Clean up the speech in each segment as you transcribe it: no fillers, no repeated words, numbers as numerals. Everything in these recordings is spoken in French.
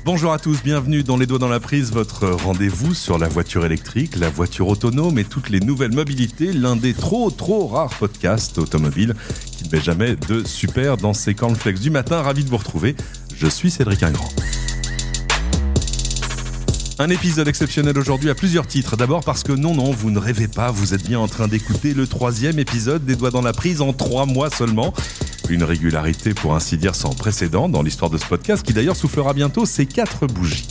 Bonjour à tous, bienvenue dans Les Doigts dans la Prise, votre rendez-vous sur la voiture électrique, la voiture autonome et toutes les nouvelles mobilités, l'un des trop rares podcasts automobiles qui ne met jamais de super dans ses cornflakes du matin. Ravi de vous retrouver, je suis Cédric Ingrand. Un épisode exceptionnel aujourd'hui à plusieurs titres. D'abord parce que non, vous ne rêvez pas, vous êtes bien en train d'écouter le 3e épisode des Doigts dans la Prise en 3 mois seulement. Une régularité pour ainsi dire sans précédent dans l'histoire de ce podcast qui d'ailleurs soufflera bientôt ses 4 bougies.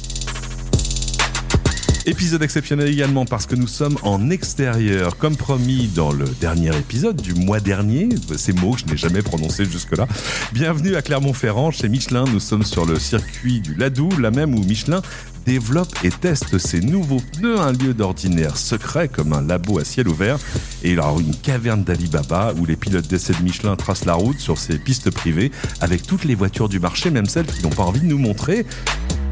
Épisode exceptionnel également parce que nous sommes en extérieur, comme promis dans le dernier épisode du mois dernier, ces mots que je n'ai jamais prononcés jusque-là. Bienvenue à Clermont-Ferrand, chez Michelin, nous sommes sur le circuit du Ladou, là même où Michelin développe et teste ses nouveaux pneus, un lieu d'ordinaire secret comme un labo à ciel ouvert, et alors une caverne d'Alibaba où les pilotes d'essai de Michelin tracent la route sur ces pistes privées avec toutes les voitures du marché, même celles qui n'ont pas envie de nous montrer.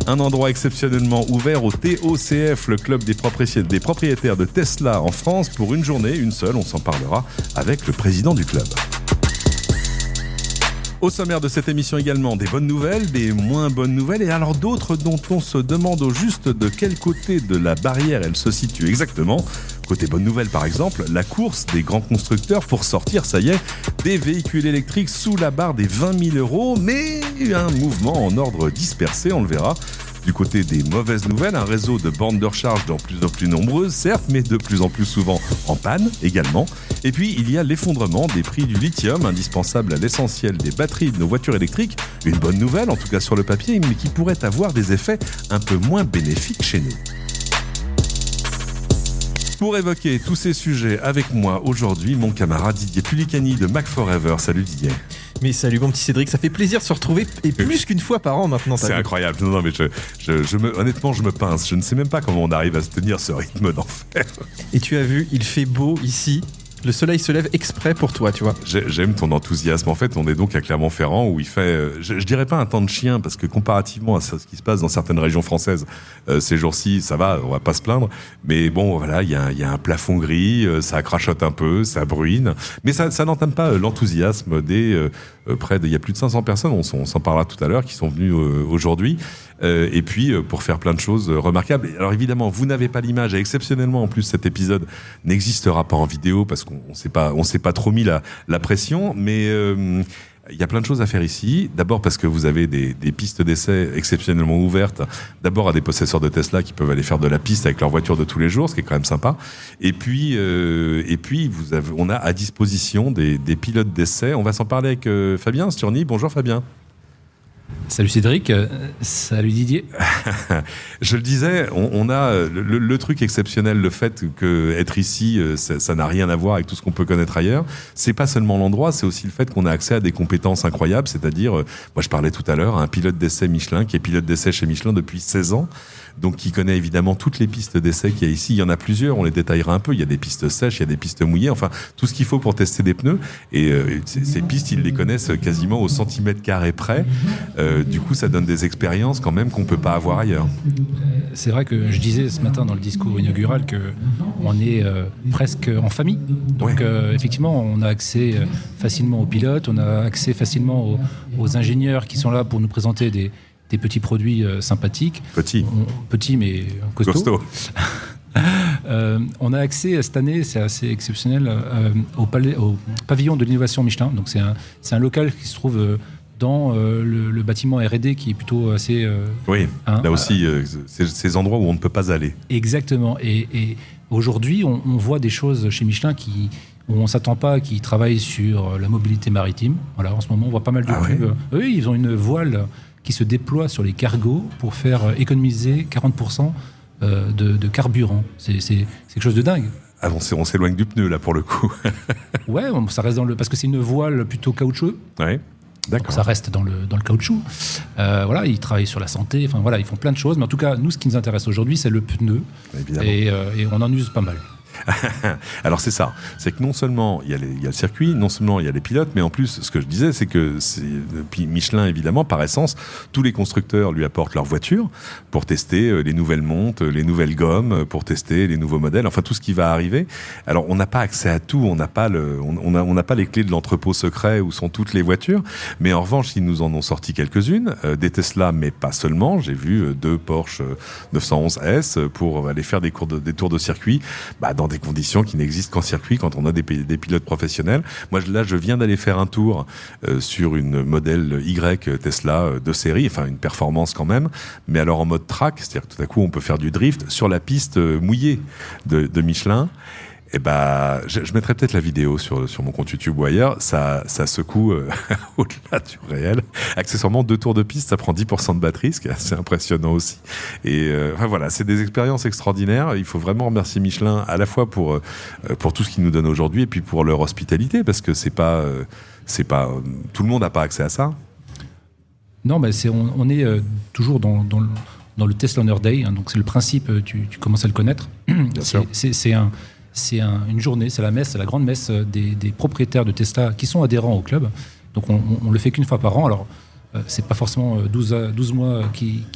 Un endroit exceptionnellement ouvert au TOCF, le club des propriétaires de Tesla en France, pour une journée, une seule, on s'en parlera avec le président du club. Au sommaire de cette émission également, des bonnes nouvelles, des moins bonnes nouvelles, et alors d'autres dont on se demande au juste de quel côté de la barrière elle se situe exactement. Côté bonne nouvelle par exemple, la course des grands constructeurs pour sortir, ça y est, des véhicules électriques sous la barre des 20 000 €, mais un mouvement en ordre dispersé, on le verra. Du côté des mauvaises nouvelles, un réseau de bornes de recharge de plus en plus nombreuses, certes, mais de plus en plus souvent en panne également. Et puis, il y a l'effondrement des prix du lithium, indispensable à l'essentiel des batteries de nos voitures électriques. Une bonne nouvelle, en tout cas sur le papier, mais qui pourrait avoir des effets un peu moins bénéfiques chez nous. Pour évoquer tous ces sujets avec moi aujourd'hui, mon camarade Didier Pulicani de Mac Forever. Salut Didier. Mais salut mon petit Cédric, ça fait plaisir de se retrouver et plus qu'une fois par an maintenant. C'est incroyable. Non, mais honnêtement, je me pince. Je ne sais même pas comment on arrive à se tenir ce rythme d'enfer. Et tu as vu, il fait beau ici. Le soleil se lève exprès pour toi, tu vois. J'aime ton enthousiasme. En fait, on est donc à Clermont-Ferrand où il fait, je dirais pas un temps de chien, parce que comparativement à ce qui se passe dans certaines régions françaises, ces jours-ci, ça va, on va pas se plaindre. Mais bon, voilà, il y a un plafond gris, ça crachote un peu, ça bruine. Mais ça n'entame pas l'enthousiasme des il y a plus de 500 personnes, on s'en parlera tout à l'heure, qui sont venues aujourd'hui. Et puis pour faire plein de choses remarquables. Alors évidemment, vous n'avez pas l'image, et exceptionnellement en plus cet épisode n'existera pas en vidéo parce qu'on s'est pas trop mis la pression, mais il y a plein de choses à faire ici. D'abord parce que vous avez des pistes d'essai exceptionnellement ouvertes. D'abord à des possesseurs de Tesla qui peuvent aller faire de la piste avec leur voiture de tous les jours, ce qui est quand même sympa. Et puis on a à disposition des pilotes d'essai. On va s'en parler avec Fabien Sturny. Bonjour Fabien. Salut Cédric, salut Didier. Je le disais, on a le truc exceptionnel, le fait qu'être ici, ça n'a rien à voir avec tout ce qu'on peut connaître ailleurs. C'est pas seulement l'endroit, c'est aussi le fait qu'on a accès à des compétences incroyables, c'est-à-dire, moi je parlais tout à l'heure, un pilote d'essai Michelin qui est pilote d'essai chez Michelin depuis 16 ans, donc qui connaît évidemment toutes les pistes d'essai qu'il y a ici. Il y en a plusieurs, on les détaillera un peu, il y a des pistes sèches, il y a des pistes mouillées, enfin tout ce qu'il faut pour tester des pneus, et ces pistes, ils les connaissent quasiment au centimètre carré près. Du coup, ça donne des expériences quand même qu'on peut pas avoir ailleurs. C'est vrai que je disais ce matin dans le discours inaugural qu'on est presque en famille. Donc ouais. Effectivement, on a accès facilement aux pilotes, on a accès facilement aux ingénieurs qui sont là pour nous présenter des petits produits sympathiques. Petits mais costauds. On a accès cette année, c'est assez exceptionnel, au pavillon de l'innovation Michelin. Donc c'est un local qui se trouve dans le bâtiment R&D qui est plutôt assez... là aussi, c'est ces endroits où on ne peut pas aller. Exactement. Et aujourd'hui, on voit des choses chez Michelin où on ne s'attend pas, qui travaillent sur la mobilité maritime. Voilà, en ce moment, on voit pas mal de pubs. Ouais. Oui, ils ont une voile qui se déploie sur les cargos pour faire économiser 40% de carburant. C'est quelque chose de dingue. Ah bon, on s'éloigne du pneu, là, pour le coup. Ouais, ça reste parce que c'est une voile plutôt caoutchouc. Ouais. D'accord. Donc ça reste dans le caoutchouc. Voilà, ils travaillent sur la santé. Enfin voilà, ils font plein de choses. Mais en tout cas, nous, ce qui nous intéresse aujourd'hui, c'est le pneu. Et on en use pas mal. Alors c'est ça, c'est que non seulement il y a le circuit, non seulement il y a les pilotes, mais en plus ce que je disais c'est que puis Michelin évidemment par essence, tous les constructeurs lui apportent leur voiture pour tester les nouvelles montes, les nouvelles gommes, pour tester les nouveaux modèles, enfin tout ce qui va arriver. Alors on n'a pas accès à tout, on n'a pas les clés de l'entrepôt secret où sont toutes les voitures, mais en revanche ils nous en ont sorti quelques-unes, des Tesla mais pas seulement, j'ai vu 2 Porsche 911 S pour aller faire des tours de circuit, dans des conditions qui n'existent qu'en circuit quand on a des pilotes professionnels. Moi, là, je viens d'aller faire un tour sur une modèle Y Tesla de série, enfin une performance quand même, mais alors en mode track, c'est-à-dire que tout à coup, on peut faire du drift sur la piste mouillée de Michelin. Et je mettrai peut-être la vidéo sur mon compte YouTube ou ailleurs. Ça secoue au-delà du réel. Accessoirement, 2 tours de piste, ça prend 10% de batterie, ce qui est assez impressionnant aussi. Et voilà, c'est des expériences extraordinaires. Il faut vraiment remercier Michelin à la fois pour tout ce qu'il nous donne aujourd'hui et puis pour leur hospitalité, parce que c'est pas tout le monde n'a pas accès à ça. Non, on est toujours dans le Tesla Owner Day, hein, donc c'est le principe. Tu commences à le connaître. Bien sûr. C'est une journée, c'est la grande messe des propriétaires de Tesla qui sont adhérents au club. Donc on le fait qu'une fois par an. Alors c'est pas forcément 12 mois qui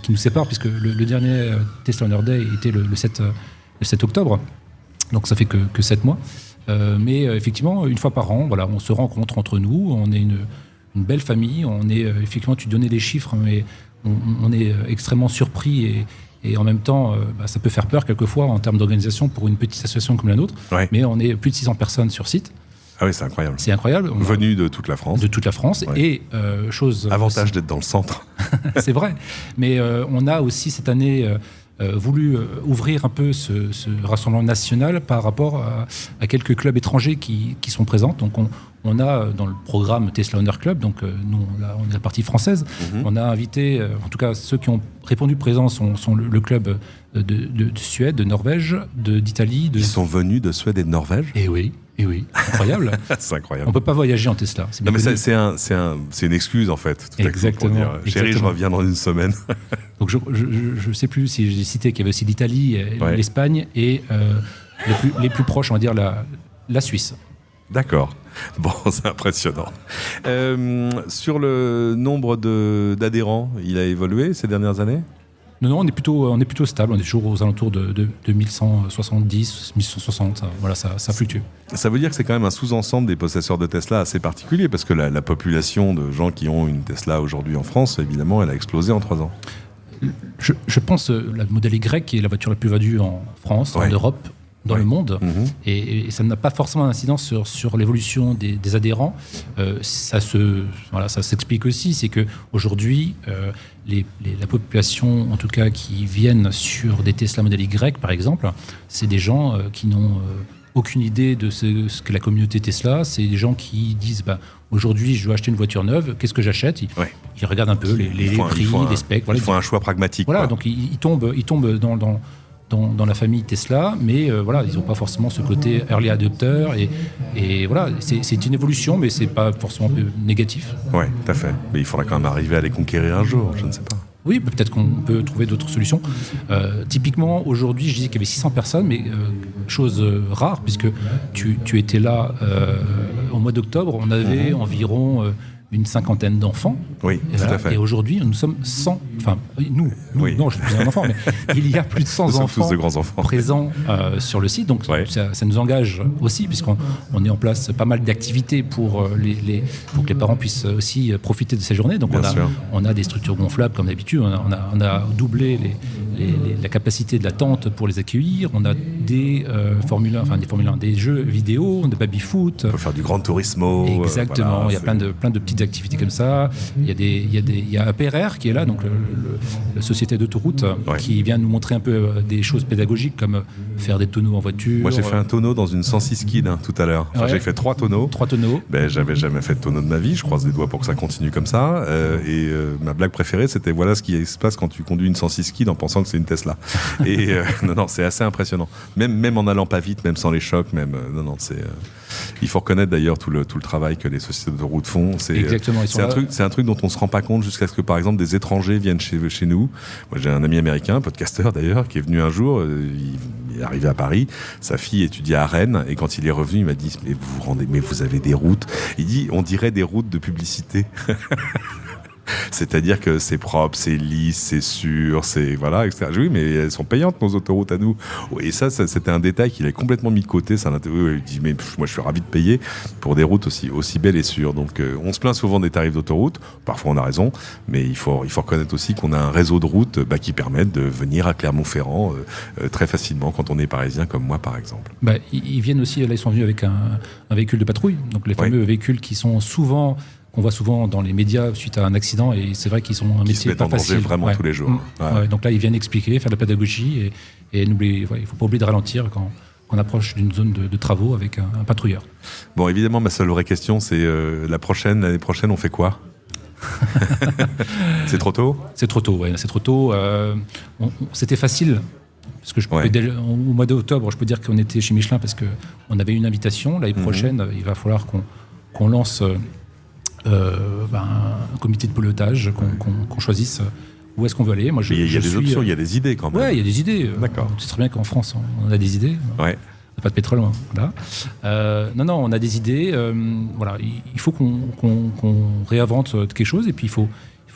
nous séparent, puisque le dernier Tesla Owner Day était le 7 octobre. Donc ça fait que 7 mois. Mais effectivement, une fois par an, voilà, on se rencontre entre nous. On est une belle famille. On est effectivement, tu donnais les chiffres, mais on est extrêmement surpris et en même temps, ça peut faire peur quelquefois en termes d'organisation pour une petite association comme la nôtre. Ouais. Mais on est plus de 600 personnes sur site. Ah oui, c'est incroyable. C'est incroyable. Venus de toute la France. De toute la France. Ouais. Et chose... Avantage d'être dans le centre. C'est vrai. Mais on a aussi cette année voulu ouvrir un peu ce rassemblement national par rapport à quelques clubs étrangers qui sont présents. Donc on a dans le programme Tesla Owner Club, donc nous on est la partie française, on a invité, en tout cas ceux qui ont répondu présents sont le club de Suède, de Norvège, d'Italie. Ils sont venus de Suède et de Norvège ? Eh oui, incroyable. C'est incroyable. On peut pas voyager en Tesla. Non, mais c'est une excuse en fait. Exactement. Chérie, je reviens dans une semaine. Donc je sais plus si j'ai cité qu'il y avait aussi l'Italie, l'Espagne et les plus proches, on va dire la Suisse. D'accord. Bon, c'est impressionnant. Sur le nombre d'adhérents, il a évolué ces dernières années ? Non, on est plutôt stable. On est toujours aux alentours de 1170, 1160. Ça fluctue. Ça veut dire que c'est quand même un sous-ensemble des possesseurs de Tesla assez particulier, parce que la population de gens qui ont une Tesla aujourd'hui en France, évidemment, elle a explosé en 3 ans. Je pense la modèle Y, qui est la voiture la plus vendue en France, en Europe, dans le monde, et ça n'a pas forcément d'incidence sur l'évolution des adhérents. Ça s'explique aussi, c'est qu'aujourd'hui, la population, en tout cas, qui viennent sur des Tesla Model Y, par exemple, c'est des gens qui n'ont aucune idée de ce que la communauté Tesla. C'est des gens qui disent aujourd'hui, je veux acheter une voiture neuve, qu'est-ce que j'achète ? Ils regardent un peu les prix, les specs. Ils font un choix pragmatique. Voilà, donc ils tombent dans la famille Tesla, mais ils n'ont pas forcément ce côté early adopter, et voilà, c'est une évolution, mais c'est pas forcément négatif. Oui, tout à fait. Mais il faudra quand même arriver à les conquérir un jour, je ne sais pas. Oui, peut-être qu'on peut trouver d'autres solutions. Typiquement, aujourd'hui, je disais qu'il y avait 600 personnes, mais chose rare, puisque tu étais là au mois d'octobre, on avait environ une 50aine d'enfants. Oui, tout à fait. Et aujourd'hui, nous sommes 100... Enfin, nous non, je suis plus un enfant, mais il y a plus de 100 enfants présents sur le site. Donc, ça nous engage aussi, puisqu'on est en place pas mal d'activités pour que les parents puissent aussi profiter de ces journées. Donc, on a des structures gonflables, comme d'habitude. On a doublé la capacité de la tente pour les accueillir. On a des Formule 1, des jeux vidéo, de baby-foot. On peut faire du Gran Turismo. Exactement. Il y a plein de petites activités comme ça. Il y a APRR qui est là, donc la société d'autoroute, qui vient nous montrer un peu des choses pédagogiques comme faire des tonneaux en voiture. Moi, j'ai fait un tonneau dans une 106 Kid tout à l'heure. J'ai fait 3 tonneaux. 3 tonneaux. J'avais jamais fait de tonneau de ma vie. Je croise les doigts pour que ça continue comme ça. Ma blague préférée, c'était voilà ce qui se passe quand tu conduis une 106 Kid en pensant que c'est une Tesla. Et non, c'est assez impressionnant. Même en allant pas vite, même sans les chocs, il faut reconnaître d'ailleurs tout le travail que les sociétés d'autoroute font. C'est Exactement. C'est un truc dont on se rend pas compte jusqu'à ce que, par exemple, des étrangers viennent chez nous. Moi, j'ai un ami américain, podcasteur d'ailleurs, qui est venu un jour. Il est arrivé à Paris. Sa fille étudiait à Rennes, et quand il est revenu, il m'a dit mais vous avez des routes. Il dit, on dirait des routes de publicité. C'est-à-dire que c'est propre, c'est lisse, c'est sûr, c'est voilà, etc. Oui, mais elles sont payantes nos autoroutes à nous. Et ça c'était un détail qu'il a complètement mis de côté. Ça il dit mais moi je suis ravi de payer pour des routes aussi belles et sûres. Donc on se plaint souvent des tarifs d'autoroute. Parfois on a raison, mais il faut reconnaître aussi qu'on a un réseau de routes qui permettent de venir à Clermont-Ferrand très facilement quand on est parisien comme moi par exemple. Ils viennent aussi, là ils sont venus avec un véhicule de patrouille, donc les fameux véhicules qu'on voit souvent dans les médias suite à un accident, et c'est vrai qu'ils sont un métier pas facile. Vraiment tous les jours. Donc là, ils viennent expliquer, faire de la pédagogie, et il ne faut pas oublier de ralentir quand on approche d'une zone de travaux avec un patrouilleur. Bon, évidemment, ma seule vraie question, c'est l'année prochaine, on fait quoi? C'est trop tôt? C'est trop tôt, c'est trop tôt. C'était facile. Parce que au mois d'octobre, je peux dire qu'on était chez Michelin parce qu'on avait une invitation. L'année prochaine, il va falloir qu'on lance un comité de pilotage, qu'on choisisse où est-ce qu'on veut aller. Moi, il y a des options, il y a des idées quand même. Oui, il y a des idées. D'accord. Tu sais très bien qu'en France, on a des idées. Ouais. On n'a pas de pétrole. Voilà. Non, on a des idées. Voilà, il faut qu'on réinvente quelque chose, et puis il faut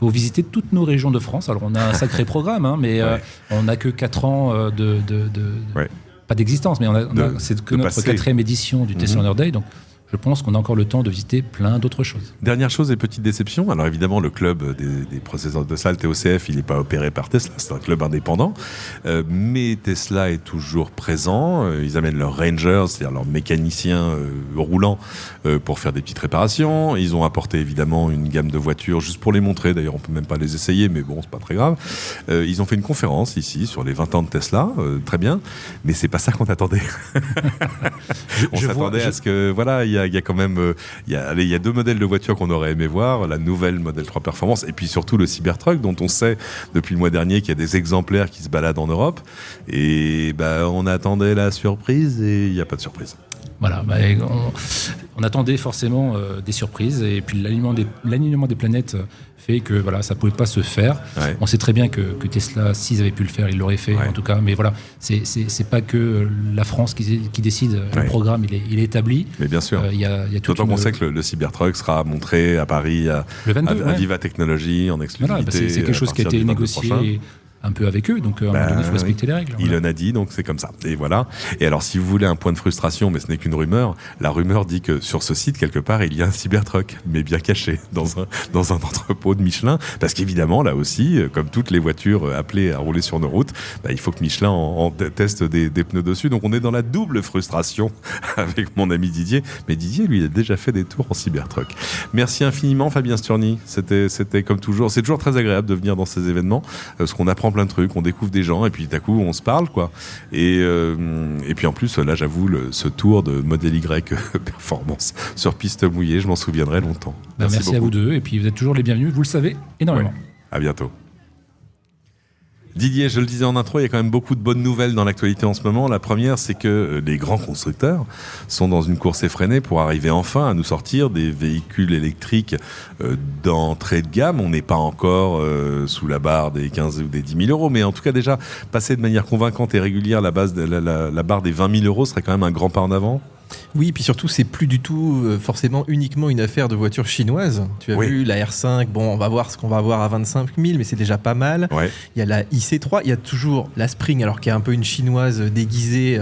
visiter toutes nos régions de France. Alors, on a un sacré programme, mais on n'a que 4 ans pas d'existence, mais c'est que notre 4e édition du Tesla Honor Day. Donc, je pense qu'on a encore le temps de visiter plein d'autres choses. Dernière chose et petite déception. Alors évidemment, le club des processeurs de salle, TOCF, il n'est pas opéré par Tesla, c'est un club indépendant. Mais Tesla est toujours présent. Ils amènent leurs Rangers, c'est-à-dire leurs mécaniciens roulants, pour faire des petites réparations. Ils ont apporté évidemment une gamme de voitures juste pour les montrer. D'ailleurs, on peut même pas les essayer, mais bon, c'est pas très grave. Ils ont fait une conférence ici sur les 20 ans de Tesla, très bien. Mais c'est pas ça qu'on attendait. On s'attendait à ce que, voilà, il y a quand même il y a 2 modèles de voitures qu'on aurait aimé voir, la nouvelle Model 3 Performance et puis surtout le Cybertruck, dont on sait depuis le mois dernier qu'il y a des exemplaires qui se baladent en Europe, et on attendait la surprise et il n'y a pas de surprise. Voilà, on attendait forcément des surprises, et puis l'alignement des planètes fait que ça pouvait pas se faire. Ouais. On sait très bien que Tesla, s'ils avaient pu le faire, ils l'auraient fait en tout cas. Mais voilà, c'est pas que la France qui décide. Le programme, il est établi. Mais bien sûr. D'autant qu'on sait que le Cybertruck sera montré à Paris à Viva Technologies en exclusivité. Voilà, c'est quelque chose qui a été négocié un peu avec eux, donc à un moment donné, il faut respecter les règles. Il en a dit, donc c'est comme ça. Et voilà. Et alors, si vous voulez un point de frustration, mais ce n'est qu'une rumeur, la rumeur dit que sur ce site, quelque part, il y a un Cybertruck, mais bien caché, dans un entrepôt de Michelin, parce qu'évidemment, là aussi, comme toutes les voitures appelées à rouler sur nos routes, il faut que Michelin en teste des pneus dessus. Donc on est dans la double frustration avec mon ami Didier. Mais Didier, lui, il a déjà fait des tours en Cybertruck. Merci infiniment, Fabien Sturny. C'était comme toujours. C'est toujours très agréable de venir dans ces événements, parce qu'on apprend plein de trucs, on découvre des gens, et puis d'un coup, on se parle, quoi. Et puis en plus, là, j'avoue, ce tour de Model Y Performance sur piste mouillée, je m'en souviendrai longtemps. Merci à vous deux, et puis vous êtes toujours les bienvenus, vous le savez, énormément. À bientôt. Didier, je le disais en intro, il y a quand même beaucoup de bonnes nouvelles dans l'actualité en ce moment. La première, c'est que les grands constructeurs sont dans une course effrénée pour arriver enfin à nous sortir des véhicules électriques d'entrée de gamme. On n'est pas encore sous la barre des 15 ou des 10 000 euros, mais en tout cas déjà, passer de manière convaincante et régulière la barre des 20 000 euros serait quand même un grand pas en avant. Oui, et puis surtout, c'est plus du tout forcément uniquement une affaire de voitures chinoises. Tu as vu la R5, on va voir ce qu'on va avoir à 25 000, mais c'est déjà pas mal. Ouais. Il y a la IC3, il y a toujours la Spring, alors qui est un peu une chinoise déguisée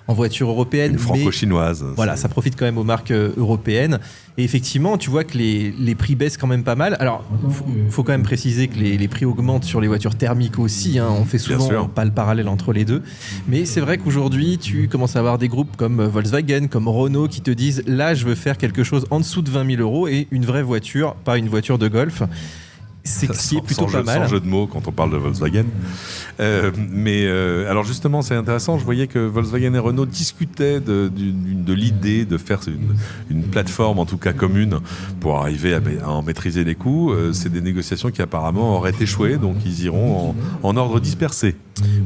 en voiture européenne. Une franco-chinoise. Voilà, ça profite quand même aux marques européennes. Et effectivement, tu vois que les prix baissent quand même pas mal. Alors, faut quand même préciser que les prix augmentent sur les voitures thermiques aussi. On fait souvent pas le parallèle entre les deux. Mais c'est vrai qu'aujourd'hui, tu commences à avoir des groupes comme Volkswagen, comme Renault, qui te disent « Là, je veux faire quelque chose en dessous de 20 000 euros et une vraie voiture, pas une voiture de golf ». C'est qui est plutôt pas mal. Sans jeu de mots quand on parle de Volkswagen. Alors justement, c'est intéressant. Je voyais que Volkswagen et Renault discutaient de l'idée de faire une plateforme, en tout cas commune, pour arriver à en maîtriser les coûts. C'est des négociations qui apparemment auraient échoué, donc ils iront en ordre dispersé.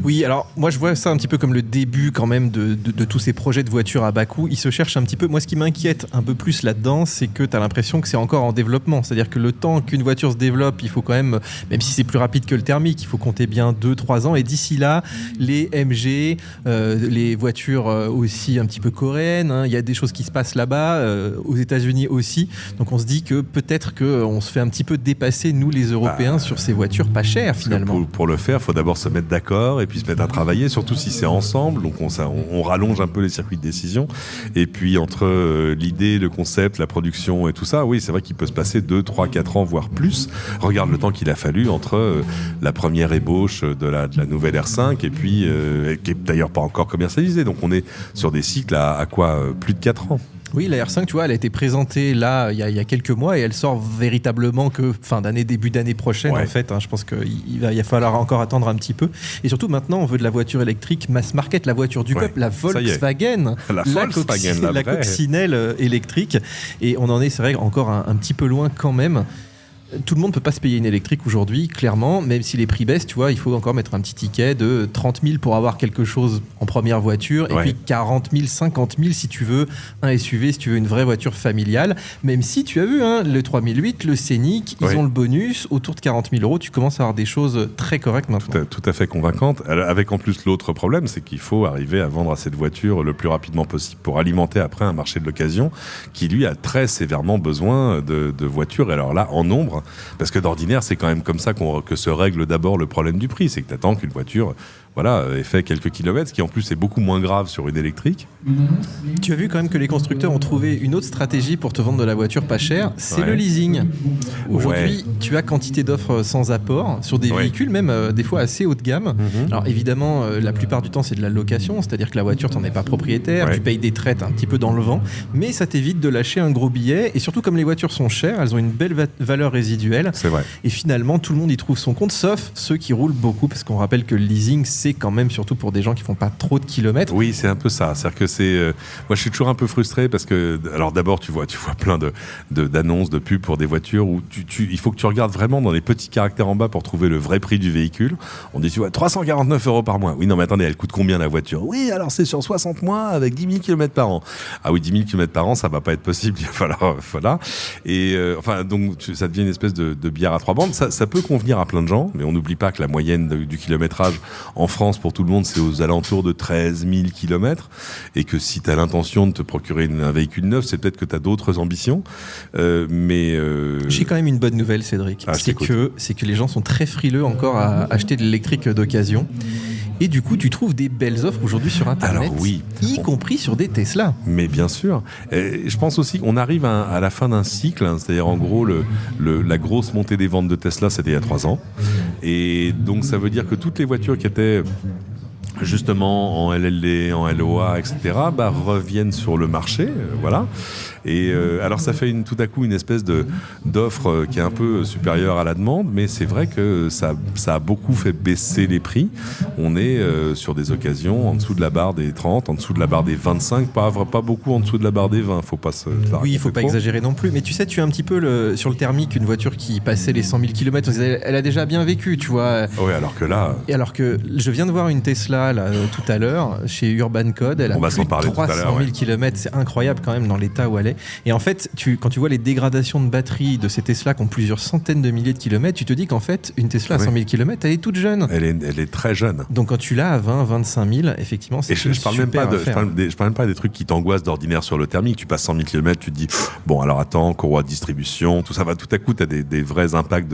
Oui, alors moi je vois ça un petit peu comme le début quand même de tous ces projets de voitures à bas coût. Ils se cherchent un petit peu. Moi, ce qui m'inquiète un peu plus là-dedans, c'est que tu as l'impression que c'est encore en développement. C'est-à-dire que le temps qu'une voiture se développe, il faut quand même si c'est plus rapide que le thermique, il faut compter bien 2-3 ans. Et d'ici là, les MG, les voitures aussi un petit peu coréennes, il y a des choses qui se passent là-bas, aux États-Unis aussi. Donc on se dit que peut-être qu'on se fait un petit peu dépasser, nous les Européens, sur ces voitures pas chères finalement. Pour le faire, il faut d'abord se mettre d'accord et puis se mettre à travailler, surtout si c'est ensemble. Donc on rallonge un peu les circuits de décision. Et puis entre l'idée, le concept, la production et tout ça, oui, c'est vrai qu'il peut se passer 2, 3, 4 ans, voire plus. Regarde le temps qu'il a fallu entre la première ébauche de la nouvelle R5 et puis qui est d'ailleurs pas encore commercialisée. Donc on est sur des cycles à quoi plus de 4 ans. Oui, la R5, tu vois, elle a été présentée là il y a quelques mois et elle sort véritablement que fin d'année, début d'année prochaine en fait. Je pense qu'il va falloir encore attendre un petit peu. Et surtout maintenant, on veut de la voiture électrique mass market, la voiture du peuple, la Volkswagen, la coccinelle électrique. Et on en est, c'est vrai, encore un petit peu loin quand même. Tout le monde ne peut pas se payer une électrique aujourd'hui, clairement, même si les prix baissent, tu vois, il faut encore mettre un petit ticket de 30 000 pour avoir quelque chose en première voiture, et puis 40 000, 50 000 si tu veux un SUV, si tu veux une vraie voiture familiale, même si tu as vu, le 3008, le Scénic, ils ont le bonus, autour de 40 000 €, tu commences à avoir des choses très correctes maintenant. Tout à fait convaincantes, avec en plus l'autre problème, c'est qu'il faut arriver à vendre à cette voiture le plus rapidement possible pour alimenter après un marché de l'occasion qui, lui, a très sévèrement besoin de voitures, et alors là, en nombre. Parce que d'ordinaire, c'est quand même comme ça que se règle d'abord le problème du prix. C'est que tu attends qu'une voiture ait fait quelques kilomètres, ce qui en plus est beaucoup moins grave sur une électrique. Tu as vu quand même que les constructeurs ont trouvé une autre stratégie pour te vendre de la voiture pas chère, c'est le leasing. Aujourd'hui, tu as quantité d'offres sans apport sur des véhicules, même des fois assez haut de gamme. Alors évidemment, la plupart du temps, c'est de la location, c'est-à-dire que la voiture, tu n'en es pas propriétaire, tu payes des traites un petit peu dans le vent, mais ça t'évite de lâcher un gros billet. Et surtout, comme les voitures sont chères, elles ont une belle valeur résiduelle. C'est vrai. Et finalement, tout le monde y trouve son compte, sauf ceux qui roulent beaucoup, parce qu'on rappelle que le leasing, c'est quand même surtout pour des gens qui font pas trop de kilomètres. Oui, c'est un peu ça. C'est-à-dire que moi, je suis toujours un peu frustré parce que, alors d'abord, tu vois plein d'annonces, de pubs pour des voitures où il faut que tu regardes vraiment dans les petits caractères en bas pour trouver le vrai prix du véhicule. On dit, tu vois, 349 € par mois. Oui, non, mais attendez, elle coûte combien la voiture? Oui, alors c'est sur 60 mois avec 10 000 km par an. Ah oui, 10 000 km par an, ça va pas être possible. Il va falloir, voilà. Et donc, ça devient une espèce de bière à trois bandes. Ça peut convenir à plein de gens, mais on n'oublie pas que la moyenne du kilométrage en France pour tout le monde, c'est aux alentours de 13 000 km, et que si tu as l'intention de te procurer un véhicule neuf, c'est peut-être que tu as d'autres ambitions. J'ai quand même une bonne nouvelle, Cédric. C'est que les gens sont très frileux encore à acheter de l'électrique d'occasion. Et du coup, tu trouves des belles offres aujourd'hui sur Internet, alors, oui, y compris sur des Tesla. Mais bien sûr. Et je pense aussi qu'on arrive à la fin d'un cycle, c'est-à-dire en gros, la grosse montée des ventes de Tesla, c'était il y a 3 ans. Et donc, ça veut dire que toutes les voitures qui étaient justement en LLD, en LOA, etc., reviennent sur le marché, voilà. Et alors ça fait tout à coup une espèce d'offre qui est un peu supérieure à la demande, mais c'est vrai que ça a beaucoup fait baisser les prix. On est sur des occasions en dessous de la barre des 30, en dessous de la barre des 25, pas beaucoup en dessous de la barre des 20. Faut pas il faut pas exagérer non plus. Mais tu sais, tu es un petit peu sur le thermique, une voiture qui passait les 100 000 km, elle a déjà bien vécu, tu vois. Oui, alors que là... Et alors que je viens de voir une Tesla là, tout à l'heure chez Urban Code, elle a plus de 300 000 km, c'est incroyable quand même dans l'état où elle est. Et en fait, quand tu vois les dégradations de batterie de ces Tesla qui ont plusieurs centaines de milliers de kilomètres, tu te dis qu'en fait, une Tesla à 100 000 km, elle est toute jeune. Elle est très jeune. Donc quand tu l'as à 20, 25 000, effectivement, c'est je parle même pas je parle même pas des trucs qui t'angoissent d'ordinaire sur le thermique. Tu passes 100 000 km, tu te dis, bon, alors attends, courroie de distribution, tout ça va, tout à coup, tu as des vrais impacts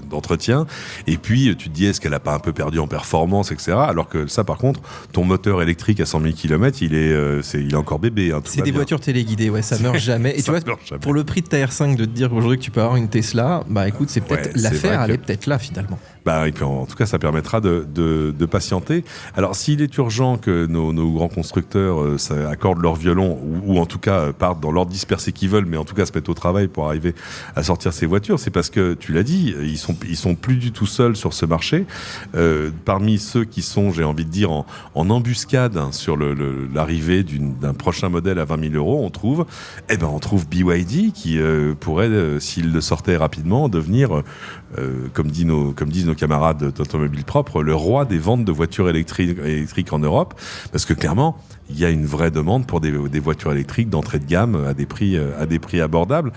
d'entretien. Et puis, tu te dis, est-ce qu'elle a pas un peu perdu en performance, etc. Alors que ça, par contre, ton moteur électrique à 100 000 km, il est encore bébé. C'est des voitures téléguidées, ça meurt jamais. Et tu vois, pour le prix de ta R5, de te dire aujourd'hui que tu peux avoir une Tesla, écoute, c'est peut-être l'affaire, elle est peut-être là finalement. Et puis en tout cas, ça permettra de patienter. Alors, s'il est urgent que nos grands constructeurs accordent leur violon, ou en tout cas partent dans l'ordre dispersé qu'ils veulent, mais en tout cas se mettent au travail pour arriver à sortir ces voitures, c'est parce que, tu l'as dit, ils sont plus du tout seuls sur ce marché. Parmi ceux qui sont, j'ai envie de dire, en embuscade sur l'arrivée d'un prochain modèle à 20 000 €, on trouve Eh ben, on trouve BYD qui pourrait, s'il le sortait rapidement, devenir, comme disent nos camarades d'Automobile Propre, le roi des ventes de voitures électriques en Europe, parce que clairement, il y a une vraie demande pour des voitures électriques d'entrée de gamme à des prix abordables.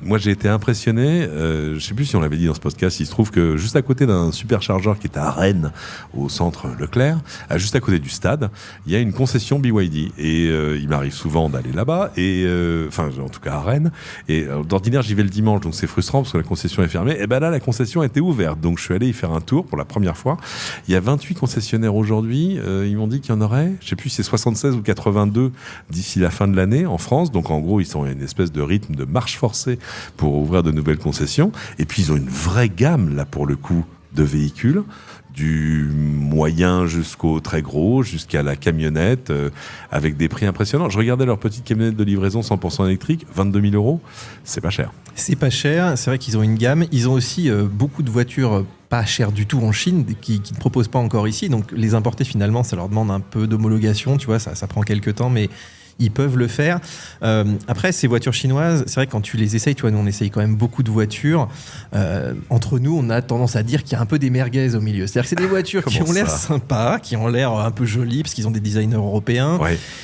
Moi, j'ai été impressionné. Je sais plus si on l'avait dit dans ce podcast. Il se trouve que juste à côté d'un superchargeur qui est à Rennes, au centre Leclerc, juste à côté du stade, il y a une concession BYD. Et il m'arrive souvent d'aller là-bas. Et enfin, en tout cas à Rennes. Et d'ordinaire, j'y vais le dimanche, donc c'est frustrant parce que la concession est fermée. Et ben là, la concession était ouverte, donc je suis allé y faire un tour pour la première fois. Il y a 28 concessionnaires aujourd'hui. Ils m'ont dit qu'il y en aurait, je sais plus si c'est 76 ou 82 d'ici la fin de l'année en France. Donc en gros, ils sont à une espèce de rythme de marche forcée pour ouvrir de nouvelles concessions. Et puis ils ont une vraie gamme là pour le coup de véhicules, du moyen jusqu'au très gros, jusqu'à la camionnette, avec des prix impressionnants. Je regardais leur petite camionnette de livraison 100% électrique, 22 000 €, c'est pas cher. C'est pas cher, c'est vrai qu'ils ont une gamme. Ils ont aussi beaucoup de voitures pas chères du tout en Chine, qui ne proposent pas encore ici. Donc les importer finalement, ça leur demande un peu d'homologation, tu vois, ça prend quelques temps, mais ils peuvent le faire. Après, ces voitures chinoises, c'est vrai que quand tu les essayes, tu vois, nous on essaye quand même beaucoup de voitures. Entre nous, on a tendance à dire qu'il y a un peu des merguez au milieu. C'est-à-dire que c'est des voitures qui ont l'air sympas, qui ont l'air un peu jolies, parce qu'ils ont des designers européens,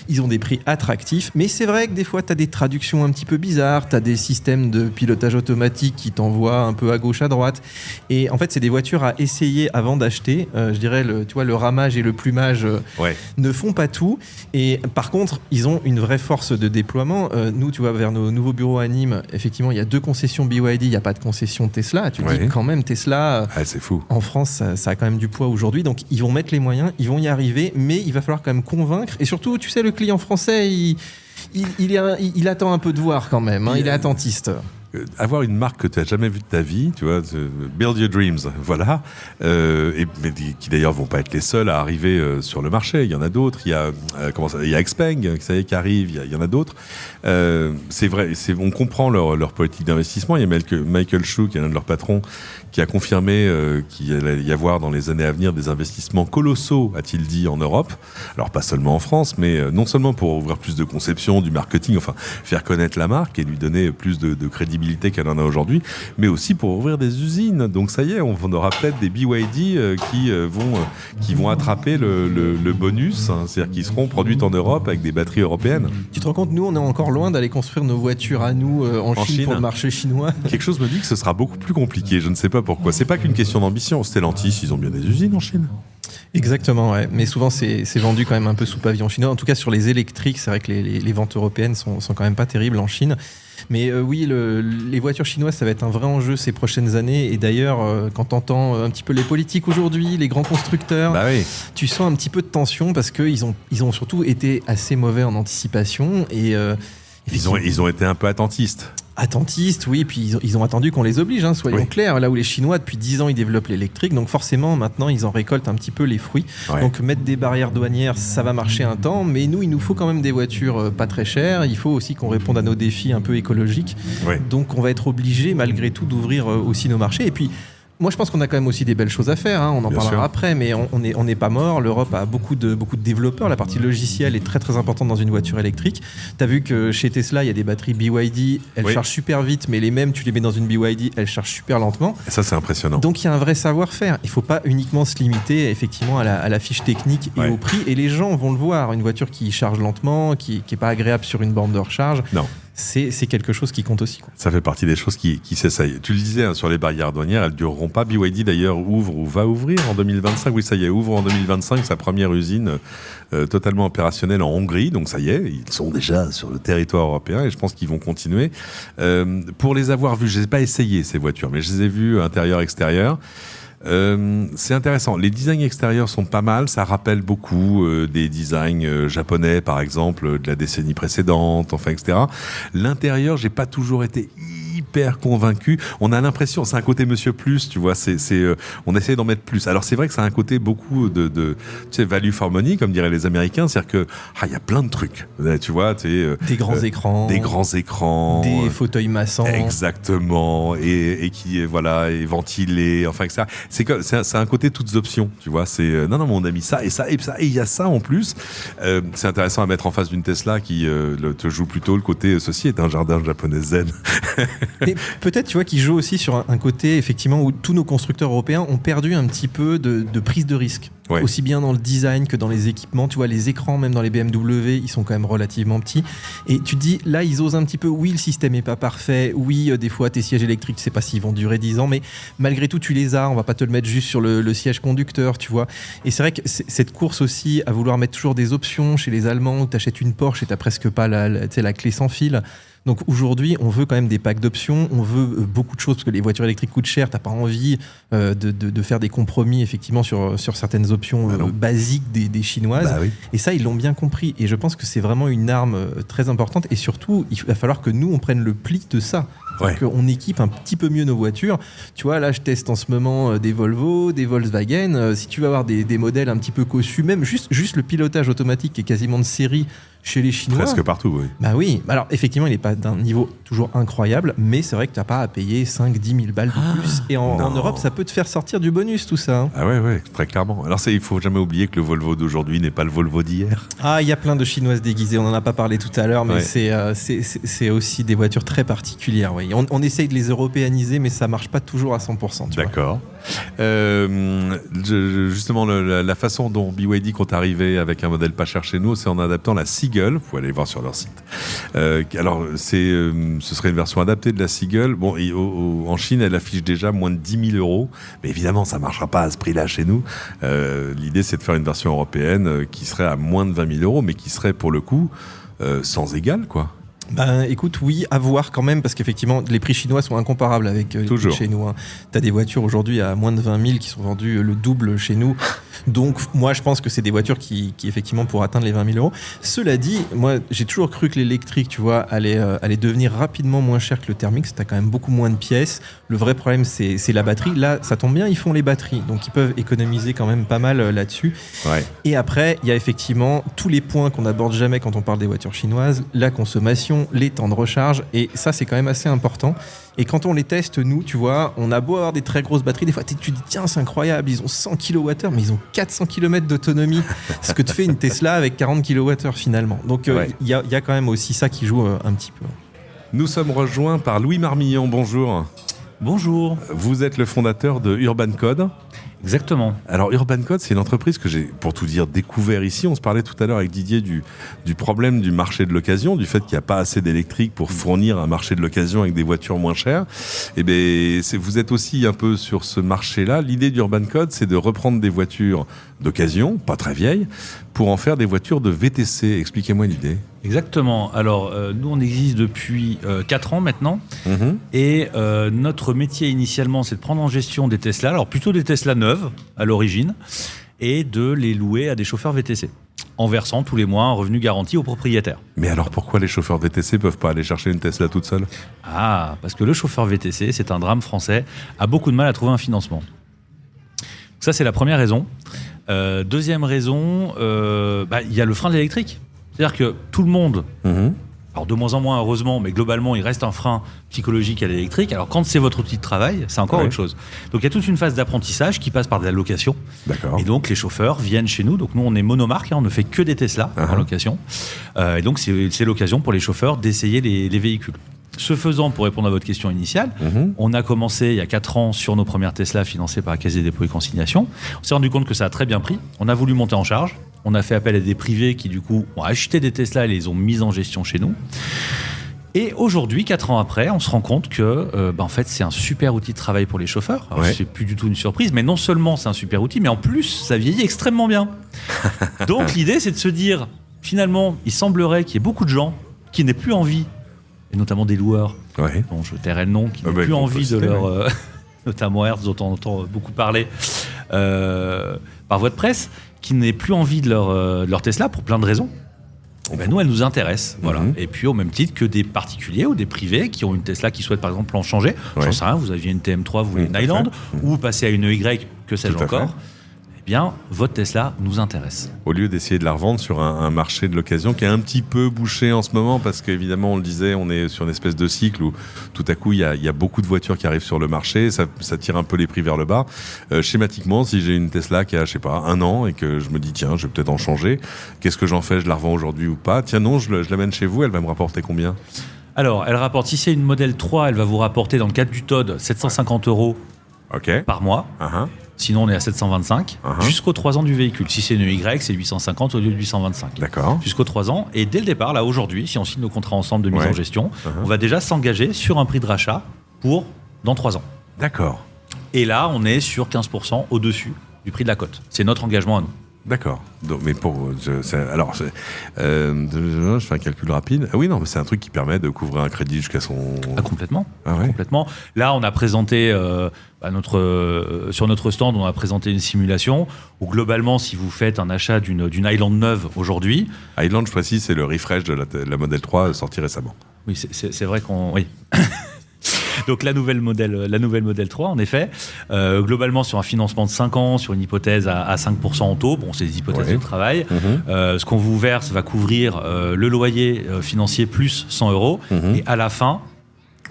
ils ont des prix attractifs. Mais c'est vrai que des fois, tu as des traductions un petit peu bizarres, tu as des systèmes de pilotage automatique qui t'envoient un peu à gauche, à droite. Et en fait, c'est des voitures à essayer avant d'acheter. Je dirais, tu vois, le ramage et le plumage ne font pas tout. Et par contre, ils ont une vraie force de déploiement. Nous, tu vois, vers nos nouveaux bureaux à Nîmes, effectivement, il y a 2 concessions BYD, il n'y a pas de concession Tesla. Tu dis quand même, Tesla, c'est fou. En France, ça a quand même du poids aujourd'hui. Donc, ils vont mettre les moyens, ils vont y arriver, mais il va falloir quand même convaincre. Et surtout, tu sais, le client français, il attend un peu de voir quand même. Il est attentiste. Avoir une marque que tu n'as jamais vue de ta vie, tu vois, Build Your Dreams, voilà, mais qui d'ailleurs vont pas être les seuls à arriver sur le marché. Il y en a d'autres. Il y a il y a Xpeng, ça y est, qui arrive. Il y en a d'autres. C'est vrai. On comprend leur politique d'investissement. Il y a Michael Shu, qui est l'un de leurs patrons, qui a confirmé qu'il allait y avoir dans les années à venir des investissements colossaux, a-t-il dit, en Europe. Alors pas seulement en France, mais non seulement pour ouvrir plus de conception, du marketing, enfin faire connaître la marque et lui donner plus de crédibilité qu'elle en a aujourd'hui, mais aussi pour ouvrir des usines. Donc ça y est, on aura peut-être des BYD qui vont attraper le bonus, c'est-à-dire qui seront produites en Europe avec des batteries européennes. Tu te rends compte, nous on est encore loin d'aller construire nos voitures à nous en Chine pour le marché chinois. Quelque chose me dit que ce sera beaucoup plus compliqué, je ne sais pas pourquoi. C'est pas qu'une question d'ambition. Stellantis, ils ont bien des usines en Chine. Exactement, ouais. Mais souvent c'est vendu quand même un peu sous pavillon chinois. En tout cas sur les électriques, c'est vrai que les ventes européennes sont quand même pas terribles en Chine. Mais oui, les voitures chinoises, ça va être un vrai enjeu ces prochaines années. Et d'ailleurs, quand t'entends un petit peu les politiques aujourd'hui, les grands constructeurs, tu sens un petit peu de tension parce qu'ils ont surtout été assez mauvais en anticipation. Et ils ont été un peu attentistes. Attentistes, oui, puis ils ont attendu qu'on les oblige, soyons clairs. Là où les Chinois, depuis 10 ans, ils développent l'électrique, donc forcément, maintenant, ils en récoltent un petit peu les fruits. Donc mettre des barrières douanières, ça va marcher un temps, mais nous, il nous faut quand même des voitures pas très chères. Il faut aussi qu'on réponde à nos défis un peu écologiques. Donc on va être obligé, malgré tout, d'ouvrir aussi nos marchés. Et puis, moi, je pense qu'on a quand même aussi des belles choses à faire. On en parlera après, mais on n'est pas mort. L'Europe a beaucoup de développeurs. La partie logicielle est très très importante dans une voiture électrique. Tu as vu que chez Tesla, il y a des batteries BYD. Elles chargent super vite, mais les mêmes, tu les mets dans une BYD, elles chargent super lentement. Et ça, c'est impressionnant. Donc, il y a un vrai savoir-faire. Il ne faut pas uniquement se limiter effectivement à la fiche technique et au prix. Et les gens vont le voir. Une voiture qui charge lentement, qui n'est pas agréable sur une borne de recharge. Non. C'est quelque chose qui compte aussi. Ça fait partie des choses qui s'essayent. Tu le disais, sur les barrières douanières, elles ne dureront pas. BYD, d'ailleurs, ouvre ou va ouvrir en 2025. Oui, ça y est, ouvre en 2025 sa première usine totalement opérationnelle en Hongrie. Donc ça y est, ils sont déjà sur le territoire européen et je pense qu'ils vont continuer. Pour les avoir vus, je ne les ai pas essayé, ces voitures, mais je les ai vues intérieur-extérieur. C'est intéressant. Les designs extérieurs sont pas mal. Ça rappelle beaucoup des designs japonais, par exemple, de la décennie précédente, enfin, etc. L'intérieur, j'ai pas toujours été hyper convaincus. On a l'impression, c'est un côté Monsieur Plus, tu vois, on essaie d'en mettre plus. Alors c'est vrai que ça a un côté beaucoup de tu sais, value for money, comme diraient les Américains, c'est-à-dire que il y a plein de trucs, tu vois, des grands écrans, des fauteuils massants, exactement, et qui voilà, est ventilé, enfin que ça, c'est un côté toutes options, tu vois, c'est non, on a mis ça et ça et ça et il y a ça en plus. C'est intéressant à mettre en face d'une Tesla qui te joue plutôt le côté ceci est un jardin japonais zen. Et peut-être, tu vois, qui joue aussi sur un côté effectivement où tous nos constructeurs européens ont perdu un petit peu de prise de risque. Ouais. Aussi bien dans le design que dans les équipements. Tu vois, les écrans, même dans les BMW, ils sont quand même relativement petits. Et tu te dis, là, ils osent un petit peu. Oui, le système n'est pas parfait. Oui, des fois, tes sièges électriques, tu sais pas s'ils vont durer 10 ans. Mais malgré tout, tu les as. On va pas te le mettre juste sur le siège conducteur, tu vois. Et c'est vrai que cette course aussi à vouloir mettre toujours des options chez les Allemands, où tu achètes une Porsche et tu n'as presque pas la clé sans fil. Donc aujourd'hui, on veut quand même des packs d'options, on veut beaucoup de choses parce que les voitures électriques coûtent cher, t'as pas envie de faire des compromis effectivement sur certaines options basiques des chinoises. Bah oui. Et ça, ils l'ont bien compris. Et je pense que c'est vraiment une arme très importante. Et surtout, il va falloir que nous, on prenne le pli de ça. Ouais. Qu'on équipe un petit peu mieux nos voitures. Tu vois, là, je teste en ce moment des Volvo, des Volkswagen. Si tu vas avoir des modèles un petit peu cossus, même juste le pilotage automatique qui est quasiment de série chez les Chinois. Presque partout, oui. Bah oui. Alors, effectivement, il n'est pas d'un niveau toujours incroyable, mais c'est vrai que tu n'as pas à payer 5-10 000 balles de plus. Et en Europe, ça peut te faire sortir du bonus, tout ça. Hein. Ah ouais, très clairement. Alors, il ne faut jamais oublier que le Volvo d'aujourd'hui n'est pas le Volvo d'hier. Ah, il y a plein de Chinoises déguisées. On n'en a pas parlé tout à l'heure, mais c'est aussi des voitures très particulières. Oui. On essaye de les européaniser, mais ça ne marche pas toujours à 100%. D'accord. Justement, la façon dont BYD compte arriver avec un modèle pas cher chez nous, c'est en adaptant la Seagull. Vous pouvez aller voir sur leur site. Alors, ce serait une version adaptée de la Seagull. Bon, en Chine, elle affiche déjà moins de 10 000 €. Mais évidemment, ça ne marchera pas à ce prix-là chez nous. L'idée, c'est de faire une version européenne qui serait à moins de 20 000 €, mais qui serait, pour le coup, sans égal, quoi. Ben, écoute, oui, à voir quand même, parce qu'effectivement, les prix chinois sont incomparables avec les prix chez nous. Hein. Tu as des voitures aujourd'hui à moins de 20 000 qui sont vendues le double chez nous. Donc, moi, je pense que c'est des voitures qui effectivement, pour atteindre les 20 000 €. Cela dit, moi, j'ai toujours cru que l'électrique, tu vois, allait devenir rapidement moins cher que le thermique. Tu as quand même beaucoup moins de pièces. Le vrai problème, c'est la batterie. Là, ça tombe bien, ils font les batteries. Donc, ils peuvent économiser quand même pas mal là-dessus. Ouais. Et après, il y a effectivement tous les points qu'on n'aborde jamais quand on parle des voitures chinoises. La consommation, les temps de recharge, et ça c'est quand même assez important. Et quand on les teste, nous, tu vois, on a beau avoir des très grosses batteries, des fois tu dis tiens, c'est incroyable, ils ont 100 kWh, mais ils ont 400 km d'autonomie, ce que te fait une Tesla avec 40 kWh finalement. Donc il y a quand même aussi ça qui joue un petit peu. Nous sommes rejoints par Louis Marmillon. Bonjour. Bonjour. Vous êtes le fondateur de Urban Code. Exactement. Alors Urban Code, c'est une entreprise que j'ai, pour tout dire, découvert ici. On se parlait tout à l'heure avec Didier du problème du marché de l'occasion, du fait qu'il n'y a pas assez d'électrique pour fournir un marché de l'occasion avec des voitures moins chères. Et bien, vous êtes aussi un peu sur ce marché-là. L'idée d'Urban Code, c'est de reprendre des voitures d'occasion, pas très vieilles, pour en faire des voitures de VTC. Expliquez-moi l'idée. Exactement. Alors, nous, on existe depuis 4 ans maintenant. Mm-hmm. Et notre métier, initialement, c'est de prendre en gestion des Tesla. Alors, plutôt des Tesla neuves, à l'origine, et de les louer à des chauffeurs VTC, en versant tous les mois un revenu garanti aux propriétaires. Mais alors, pourquoi les chauffeurs VTC ne peuvent pas aller chercher une Tesla toute seule ? Ah, parce que le chauffeur VTC, c'est un drame français, a beaucoup de mal à trouver un financement. Ça, c'est la première raison. Deuxième raison, il y a le frein de l'électrique. C'est-à-dire que tout le monde, alors de moins en moins heureusement, mais globalement il reste un frein psychologique à l'électrique. Alors quand c'est votre outil de travail, c'est encore autre chose. Donc il y a toute une phase d'apprentissage qui passe par de la location. D'accord. Et donc les chauffeurs viennent chez nous. Donc nous on est monomarque, on ne fait que des Tesla en location. Et donc c'est l'occasion pour les chauffeurs d'essayer les véhicules. Ce faisant, pour répondre à votre question initiale, on a commencé il y a 4 ans sur nos premières Tesla financées par la Caisse des dépôts et consignations. On s'est rendu compte que ça a très bien pris. On a voulu monter en charge. On a fait appel à des privés qui, du coup, ont acheté des Tesla et les ont mises en gestion chez nous. Et aujourd'hui, 4 ans après, on se rend compte que en fait, c'est un super outil de travail pour les chauffeurs. Alors, c'est plus du tout une surprise, mais non seulement c'est un super outil, mais en plus, ça vieillit extrêmement bien. Donc, l'idée, c'est de se dire, finalement, il semblerait qu'il y ait beaucoup de gens qui n'aient plus envie, et notamment des loueurs, dont je tairai le nom, qui n'ont plus envie de leur... notamment Hertz, dont on entend beaucoup parler par voie de presse, qui n'aient plus envie de leur Tesla pour plein de raisons. nous, elle nous intéresse. Voilà. Et puis, au même titre que des particuliers ou des privés qui ont une Tesla qui souhaitent, par exemple, en changer. J'en sais rien, vous aviez une TM3, vous voulez une Highland, ou vous passez à une EY, que sais-je encore. Eh bien, votre Tesla nous intéresse. Au lieu d'essayer de la revendre sur un marché de l'occasion qui est un petit peu bouché en ce moment, parce qu'évidemment, on le disait, on est sur une espèce de cycle où tout à coup, il y a beaucoup de voitures qui arrivent sur le marché, ça tire un peu les prix vers le bas. Schématiquement, si j'ai une Tesla qui a, je sais pas, 1 an et que je me dis, tiens, je vais peut-être en changer, qu'est-ce que j'en fais? Je la revends aujourd'hui ou pas? Tiens, non, je l'amène chez vous, elle va me rapporter combien? Alors, elle rapporte, si c'est une modèle 3, elle va vous rapporter, dans le cadre du TOD, 750 € par mois. Sinon, on est à 725 jusqu'aux 3 ans du véhicule. Si c'est une Y, c'est 850 au lieu de 825. D'accord. Jusqu'aux 3 ans. Et dès le départ, là, aujourd'hui, si on signe nos contrats ensemble de mise en gestion, on va déjà s'engager sur un prix de rachat pour dans 3 ans. D'accord. Et là, on est sur 15% au-dessus du prix de la cote. C'est notre engagement à nous. D'accord. Donc, mais je fais un calcul rapide. Ah oui, non, mais c'est un truc qui permet de couvrir un crédit jusqu'à son... Ah, complètement. Ah ouais. Complètement. Là, on a présenté, sur notre stand, on a présenté une simulation où globalement, si vous faites un achat d'une Highland neuve aujourd'hui... Highland, je précise, c'est le refresh de la Model 3 sorti récemment. Oui, c'est vrai qu'on... Oui. Donc la nouvelle modèle 3, en effet, globalement sur un financement de 5 ans, sur une hypothèse à 5% en taux, bon, c'est des hypothèses de travail, ce qu'on vous verse va couvrir le loyer financier plus 100 €, et à la fin,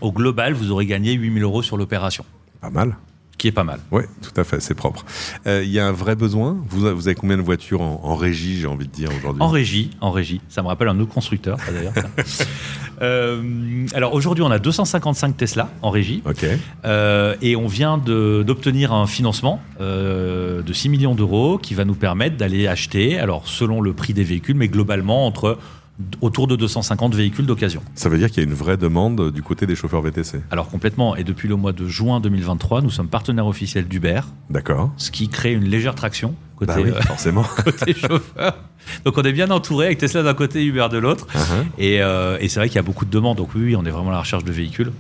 au global, vous aurez gagné 8 000 € sur l'opération. Pas mal. Qui est pas mal. Oui, tout à fait, c'est propre. Il y a un vrai besoin. Vous avez combien de voitures en régie, j'ai envie de dire, aujourd'hui? En régie. Ça me rappelle un autre constructeur, ça, d'ailleurs. Alors aujourd'hui, on a 255 Tesla en régie. Ok. Et on vient d'obtenir un financement de 6 millions d'euros qui va nous permettre d'aller acheter, alors selon le prix des véhicules, mais globalement autour de 250 véhicules d'occasion. Ça veut dire qu'il y a une vraie demande du côté des chauffeurs VTC? Alors complètement, et depuis le mois de juin 2023, nous sommes partenaires officiels d'Uber. D'accord. Ce qui crée une légère traction côté, forcément. côté chauffeur. Donc on est bien entouré avec Tesla d'un côté et Uber de l'autre. Et c'est vrai qu'il y a beaucoup de demandes, donc oui, on est vraiment à la recherche de véhicules.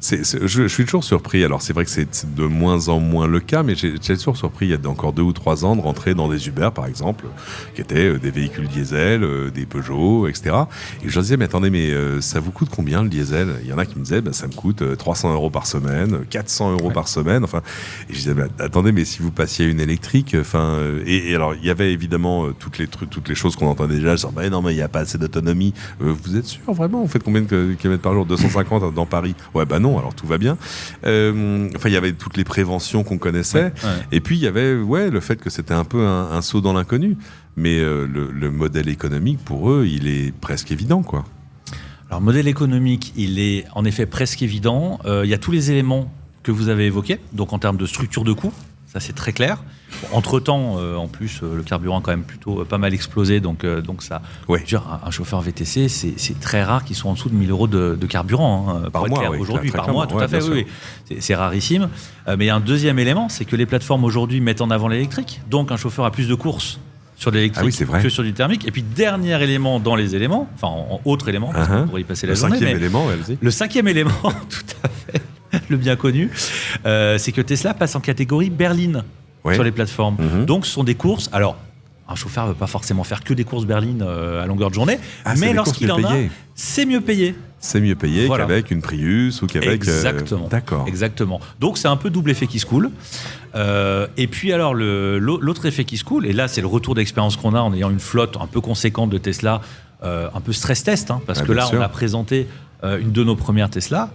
Je suis toujours surpris. Alors, c'est vrai que c'est de moins en moins le cas, mais j'ai toujours surpris, il y a encore 2 ou 3 ans, de rentrer dans des Uber, par exemple, qui étaient des véhicules diesel, des Peugeot, etc. Et je leur disais, mais attendez, ça vous coûte combien le diesel? Il y en a qui me disaient, ça me coûte 300 € par semaine, 400 € par semaine. Enfin, et je disais, attendez, mais si vous passiez à une électrique, et alors, il y avait évidemment toutes les choses qu'on entendait déjà, genre, non, mais il n'y a pas assez d'autonomie. Vous êtes sûr, vraiment? Vous faites combien de kilomètres par jour? 250 dans Paris? Ouais, non, alors tout va bien. Il y avait toutes les préventions qu'on connaissait. Et puis, il y avait le fait que c'était un peu un saut dans l'inconnu. Mais le modèle économique, pour eux, il est presque évident, quoi. Alors, modèle économique, il est en effet presque évident. Il y a tous les éléments que vous avez évoqués. Donc, en termes de structure de coût, ça, c'est très clair. Entre-temps, en plus, le carburant a quand même plutôt pas mal explosé. Donc ça, un chauffeur VTC, c'est très rare qu'ils soient en dessous de 1 000 € de carburant. Par mois, aujourd'hui, par mois, tout à fait, oui. C'est rarissime. Mais il y a un deuxième élément, c'est que les plateformes aujourd'hui mettent en avant l'électrique. Donc un chauffeur a plus de courses sur l'électrique que sur du thermique. Et puis, dernier élément dans les éléments, en autre élément, parce qu'on pourrait y passer la journée. Le cinquième élément, tout à fait, le bien connu, c'est que Tesla passe en catégorie berline sur les plateformes. Donc, ce sont des courses. Alors, un chauffeur ne veut pas forcément faire que des courses berline à longueur de journée, mais lorsqu'il en a, c'est mieux payé. C'est mieux payé qu'avec une Prius ou qu'avec... Exactement. D'accord. Exactement. Donc, c'est un peu double effet qui se coule. Et puis, alors, l'autre effet qui se coule, et là, c'est le retour d'expérience qu'on a en ayant une flotte un peu conséquente de Tesla, un peu stress test, parce que là, on a présenté une de nos premières Tesla.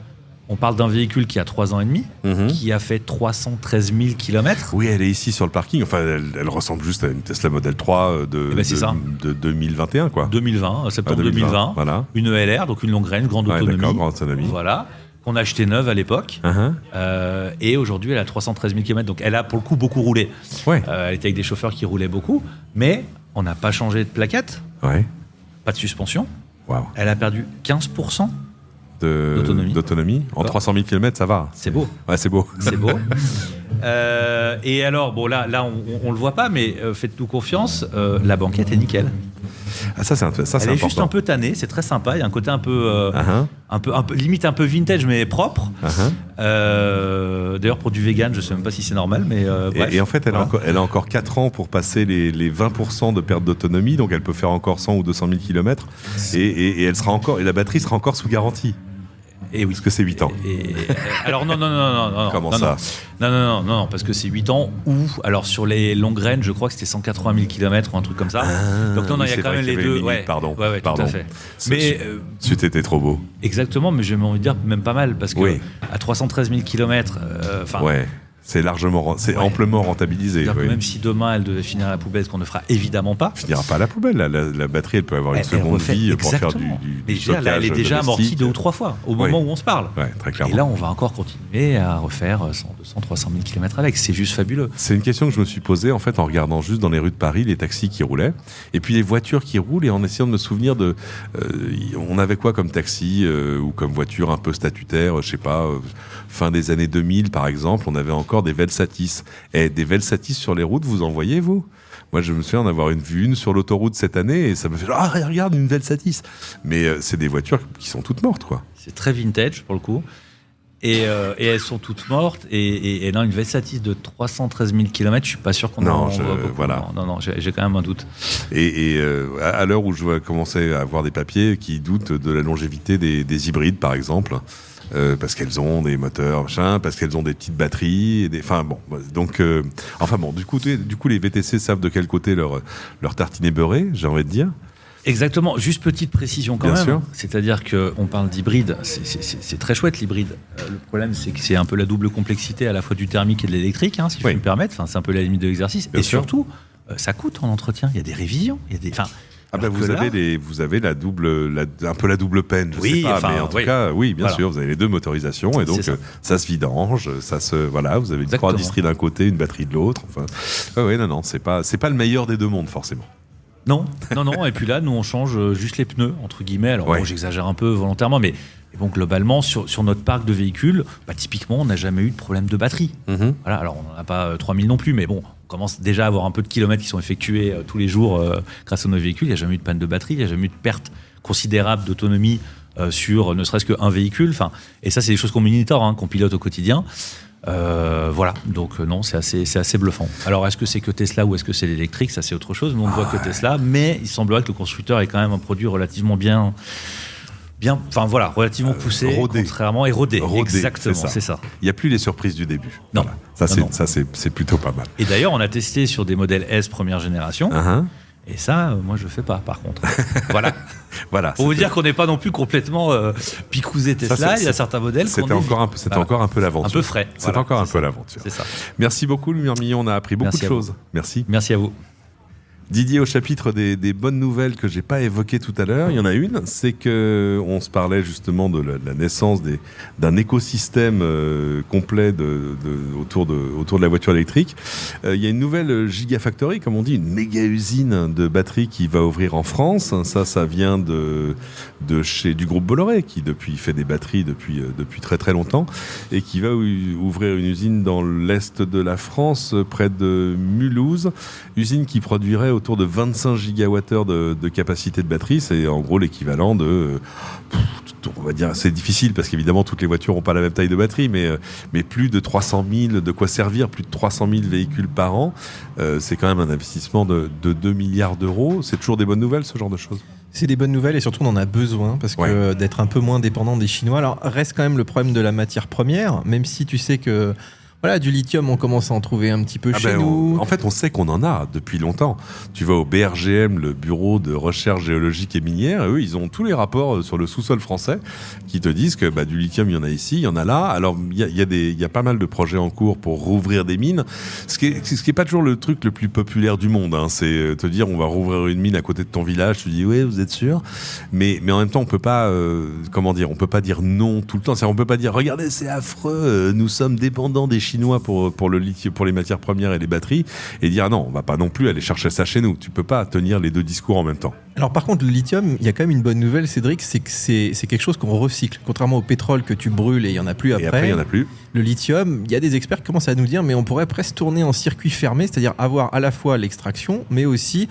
On parle d'un véhicule qui a 3 ans et demi, qui a fait 313 000 km. Oui, elle est ici sur le parking. Enfin, elle ressemble juste à une Tesla Model 3 de 2021, quoi. 2020, septembre 2020. Voilà. Une ELR, donc une longue range, grande autonomie. D'accord, grande autonomie. Voilà. Qu'on a acheté neuve à l'époque. Et aujourd'hui, elle a 313 000 km. Donc, elle a pour le coup beaucoup roulé. Elle était avec des chauffeurs qui roulaient beaucoup. Mais on n'a pas changé de plaquette. Pas de suspension. Elle a perdu 15%. D'autonomie. En 300 000 km, ça va. C'est beau. Ouais, c'est beau. C'est beau. Et alors, bon, là on le voit pas, mais faites-nous confiance, la banquette est nickel. Ah, ça, c'est important. Elle est juste un peu tannée, c'est très sympa. Il y a un côté un peu, limite un peu vintage, mais propre. D'ailleurs, pour du vegan, je sais même pas si c'est normal, mais bref. Et en fait, elle a encore 4 ans pour passer les 20% de perte d'autonomie, donc elle peut faire encore 100 ou 200 000 km. Et elle sera encore, et la batterie sera encore sous garantie. Et oui. Parce que c'est 8 ans. Alors non. Comment ça ? Non, parce que c'est 8 ans ou, alors sur les longues range, je crois que c'était 180 000 km ou un truc comme ça. Donc non, il y a quand même les deux. Pardon. Tout à fait. Mais c'était trop beau. Exactement, mais j'ai envie de dire même pas mal, parce que à 313 000 km, c'est amplement rentabilisé. Même si demain elle devait finir à la poubelle, ce qu'on ne fera évidemment pas. Finira pas à la poubelle. La batterie, elle peut avoir une seconde vie pour faire du stockage. Là, elle est déjà amortie 2 ou 3 fois au moment où on se parle. Très clairement. Et là, on va encore continuer à refaire 100, 200, 300 000 km avec. C'est juste fabuleux. C'est une question que je me suis posée en fait en regardant juste dans les rues de Paris les taxis qui roulaient et puis les voitures qui roulent et en essayant de me souvenir de. On avait quoi comme taxi ou comme voiture un peu statutaire, je sais pas. Fin des années 2000, par exemple, on avait encore des Velsatis. Et des Velsatis sur les routes, vous en voyez, vous ? Moi, je me souviens d'avoir vu une sur l'autoroute cette année et ça me fait « Ah, regarde, une Velsatis !» Mais c'est des voitures qui sont toutes mortes, quoi. C'est très vintage, pour le coup. Et elles sont toutes mortes. Et là, une Velsatis de 313 000 km, je suis pas sûr qu'on en voit beaucoup. Voilà. Non, j'ai quand même un doute. Et à l'heure où je vais commencer à avoir des papiers qui doutent de la longévité des hybrides, par exemple, parce qu'elles ont des moteurs, parce qu'elles ont des petites batteries, du coup, les VTC savent de quel côté leur tartiner beurré, j'ai envie de dire. Exactement. Juste petite précision quand Bien même. sûr. C'est-à-dire qu'on parle d'hybride, c'est très chouette l'hybride. Le problème, c'est que c'est un peu la double complexité à la fois du thermique et de l'électrique, si je peux me permettre. Enfin, c'est un peu la limite de l'exercice. Bien sûr. Surtout, ça coûte en entretien. Il y a des révisions, il y a des. Vous avez un peu la double peine, je sais pas, mais en tout cas, oui, bien sûr, vous avez les deux motorisations et donc ça se vidange, vous avez une croix distrie d'un côté, une batterie de l'autre. Enfin, c'est pas le meilleur des deux mondes forcément. Non. Et puis là, nous, on change juste les pneus, entre guillemets. Alors, bon, j'exagère un peu volontairement, mais bon, globalement, sur notre parc de véhicules, typiquement, on n'a jamais eu de problème de batterie. Voilà, alors, on n'en a pas 3000 non plus, mais bon, on commence déjà à avoir un peu de kilomètres qui sont effectués tous les jours grâce à nos véhicules. Il n'y a jamais eu de panne de batterie, il n'y a jamais eu de perte considérable d'autonomie sur ne serait-ce qu'un véhicule. Et ça, c'est des choses qu'on monitore, qu'on pilote au quotidien. Donc non, c'est assez bluffant. Alors est-ce que c'est que Tesla ou est-ce que c'est l'électrique ? Ça c'est autre chose, nous on ne voit que Tesla, mais il semblerait que le constructeur ait quand même un produit relativement relativement poussé, contrairement rodé. Exactement, c'est ça. Il n'y a plus les surprises du début. Non. Voilà. Ça c'est plutôt pas mal. Et d'ailleurs on a testé sur des modèles S première génération. Et ça, moi, je fais pas, par contre. Voilà. Pour vous dire qu'on n'est pas non plus complètement picousé Tesla. Il y a certains modèles. C'était encore un peu l'aventure. Un peu frais. C'est encore un peu l'aventure. C'est ça. Merci beaucoup, Lumière Millon. On a appris beaucoup de choses. Merci. Merci à vous. Didier, au chapitre des bonnes nouvelles que j'ai pas évoquées tout à l'heure, il y en a une, c'est que on se parlait justement de la naissance d'un écosystème complet autour de la voiture électrique. Il y a une nouvelle gigafactory, comme on dit, une méga usine de batteries qui va ouvrir en France. Ça vient du groupe Bolloré, qui fait des batteries depuis très très longtemps, et qui va ouvrir une usine dans l'est de la France, près de Mulhouse, usine qui produirait autour de 25 gigawattheures de capacité de batterie. C'est en gros l'équivalent on va dire, c'est difficile parce qu'évidemment toutes les voitures n'ont pas la même taille de batterie, mais plus de 300 000, de quoi servir plus de 300 000 véhicules par an. C'est quand même un investissement de 2 milliards d'euros. C'est toujours des bonnes nouvelles, ce genre de choses. C'est des bonnes nouvelles et surtout on en a besoin parce que d'être un peu moins dépendant des Chinois. Alors reste quand même le problème de la matière première, même si tu sais que du lithium, on commence à en trouver un petit peu chez nous. En fait, on sait qu'on en a depuis longtemps. Tu vas au BRGM, le Bureau de recherche géologique et minière, et eux, ils ont tous les rapports sur le sous-sol français qui te disent que du lithium, il y en a ici, il y en a là. Alors, il y a pas mal de projets en cours pour rouvrir des mines. Ce qui est pas toujours le truc le plus populaire du monde. C'est te dire, on va rouvrir une mine à côté de ton village. Tu dis, oui, vous êtes sûr ? Mais en même temps, on peut pas, on peut pas dire non tout le temps. On peut pas dire, regardez, c'est affreux, nous sommes dépendants des Chinois. chinois pour le lithium, pour les matières premières et les batteries, et dire non, on va pas non plus aller chercher ça chez nous. Tu peux pas tenir les deux discours en même temps. Alors par contre, le lithium, il y a quand même une bonne nouvelle, Cédric, c'est que c'est quelque chose qu'on recycle. Contrairement au pétrole que tu brûles et il y en a plus après. Et après, il y en a plus. Le lithium, il y a des experts qui commencent à nous dire, mais on pourrait presque tourner en circuit fermé, c'est-à-dire avoir à la fois l'extraction, mais aussi,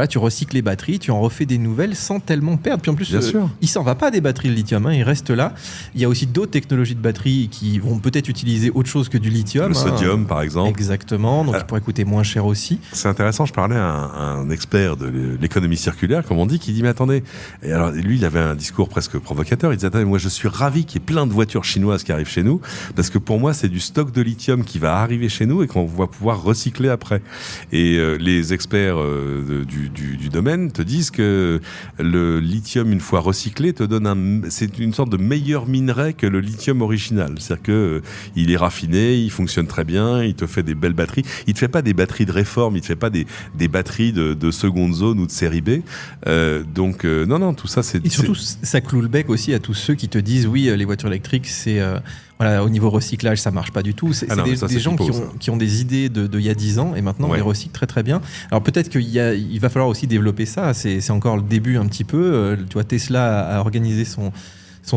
tu recycles les batteries, tu en refais des nouvelles sans tellement perdre. Puis en plus, il s'en va pas des batteries le lithium, il reste là. Il y a aussi d'autres technologies de batteries qui vont peut-être utiliser autre chose que du lithium. Le sodium, par exemple. Exactement, donc il pourrait coûter moins cher aussi. C'est intéressant, je parlais à un expert de l'économie circulaire, comme on dit, qui dit, mais attendez, et alors lui, il avait un discours presque provocateur, il disait, attendez, moi je suis ravi qu'il y ait plein de voitures chinoises qui arrivent chez nous, parce que pour moi, c'est du stock de lithium qui va arriver chez nous et qu'on va pouvoir recycler après. Et les experts du domaine te disent que le lithium, une fois recyclé, te donne c'est une sorte de meilleur minerai que le lithium original. C'est-à-dire que il est raffiné, il fonctionne très bien, il te fait des belles batteries. Il te fait pas des batteries de réforme, il te fait pas des batteries de seconde zone ou de série B. Donc non, tout ça c'est... Et surtout, ça cloue le bec aussi à tous ceux qui te disent oui, les voitures électriques, c'est... au niveau recyclage, ça marche pas du tout. C'est des gens qui ont des idées de il y a 10 ans et maintenant on les recycle très très bien. Alors peut-être qu'il va falloir aussi développer ça. C'est encore le début un petit peu. Tu vois, Tesla a organisé son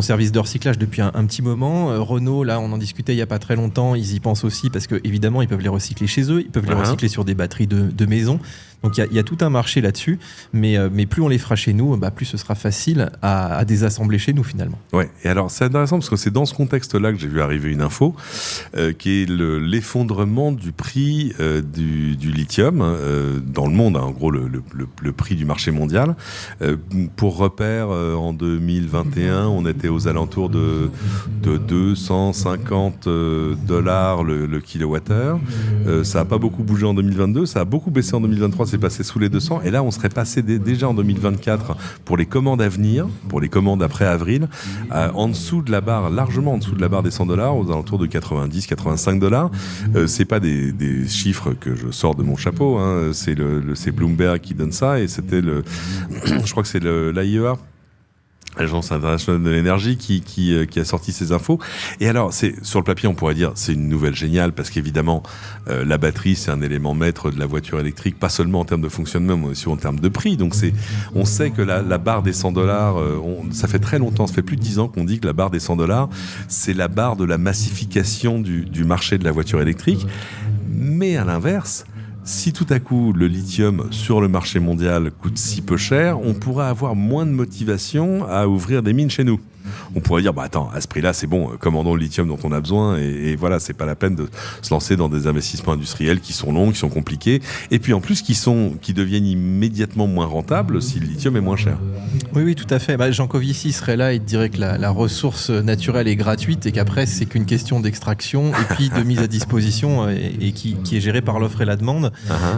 service de recyclage depuis un petit moment. Renault, là, on en discutait il y a pas très longtemps. Ils y pensent aussi parce que évidemment, ils peuvent les recycler chez eux. Ils peuvent les recycler sur des batteries de maison. Donc il y a tout un marché là-dessus, mais plus on les fera chez nous, plus ce sera facile à désassembler chez nous finalement. Ouais. Et alors c'est intéressant parce que c'est dans ce contexte-là que j'ai vu arriver une info qui est l'effondrement du prix du lithium dans le monde. En gros, le prix du marché mondial. Pour repère, en 2021, on était aux alentours de 250 $ le kilowattheure. Ça a pas beaucoup bougé en 2022, ça a beaucoup baissé en 2023. C'est passé sous les 200 et là on serait passé déjà en 2024 pour les commandes à venir, pour les commandes après avril, en dessous de la barre, largement en dessous de la barre des 100 $, aux alentours de 90-85 $. C'est pas des chiffres que je sors de mon chapeau, hein. C'est Bloomberg qui donne ça et c'était je crois que c'est l'AIEA, l'Agence internationale de l'énergie qui a sorti ces infos. Et alors, sur le papier, on pourrait dire c'est une nouvelle géniale parce qu'évidemment, la batterie, c'est un élément maître de la voiture électrique, pas seulement en termes de fonctionnement, mais aussi en termes de prix. Donc on sait que la barre des 100 $, ça fait très longtemps, ça fait plus de 10 ans qu'on dit que la barre des 100 $, c'est la barre de la massification du marché de la voiture électrique. Mais à l'inverse, si tout à coup le lithium sur le marché mondial coûte si peu cher, on pourrait avoir moins de motivation à ouvrir des mines chez nous. On pourrait dire, attends, à ce prix-là, c'est bon, commandons le lithium dont on a besoin et voilà, c'est pas la peine de se lancer dans des investissements industriels qui sont longs, qui sont compliqués et puis en plus qui deviennent immédiatement moins rentables si le lithium est moins cher. Oui, tout à fait. Jean Covici serait là et dirait que la ressource naturelle est gratuite et qu'après, c'est qu'une question d'extraction et puis de mise à disposition et qui est gérée par l'offre et la demande.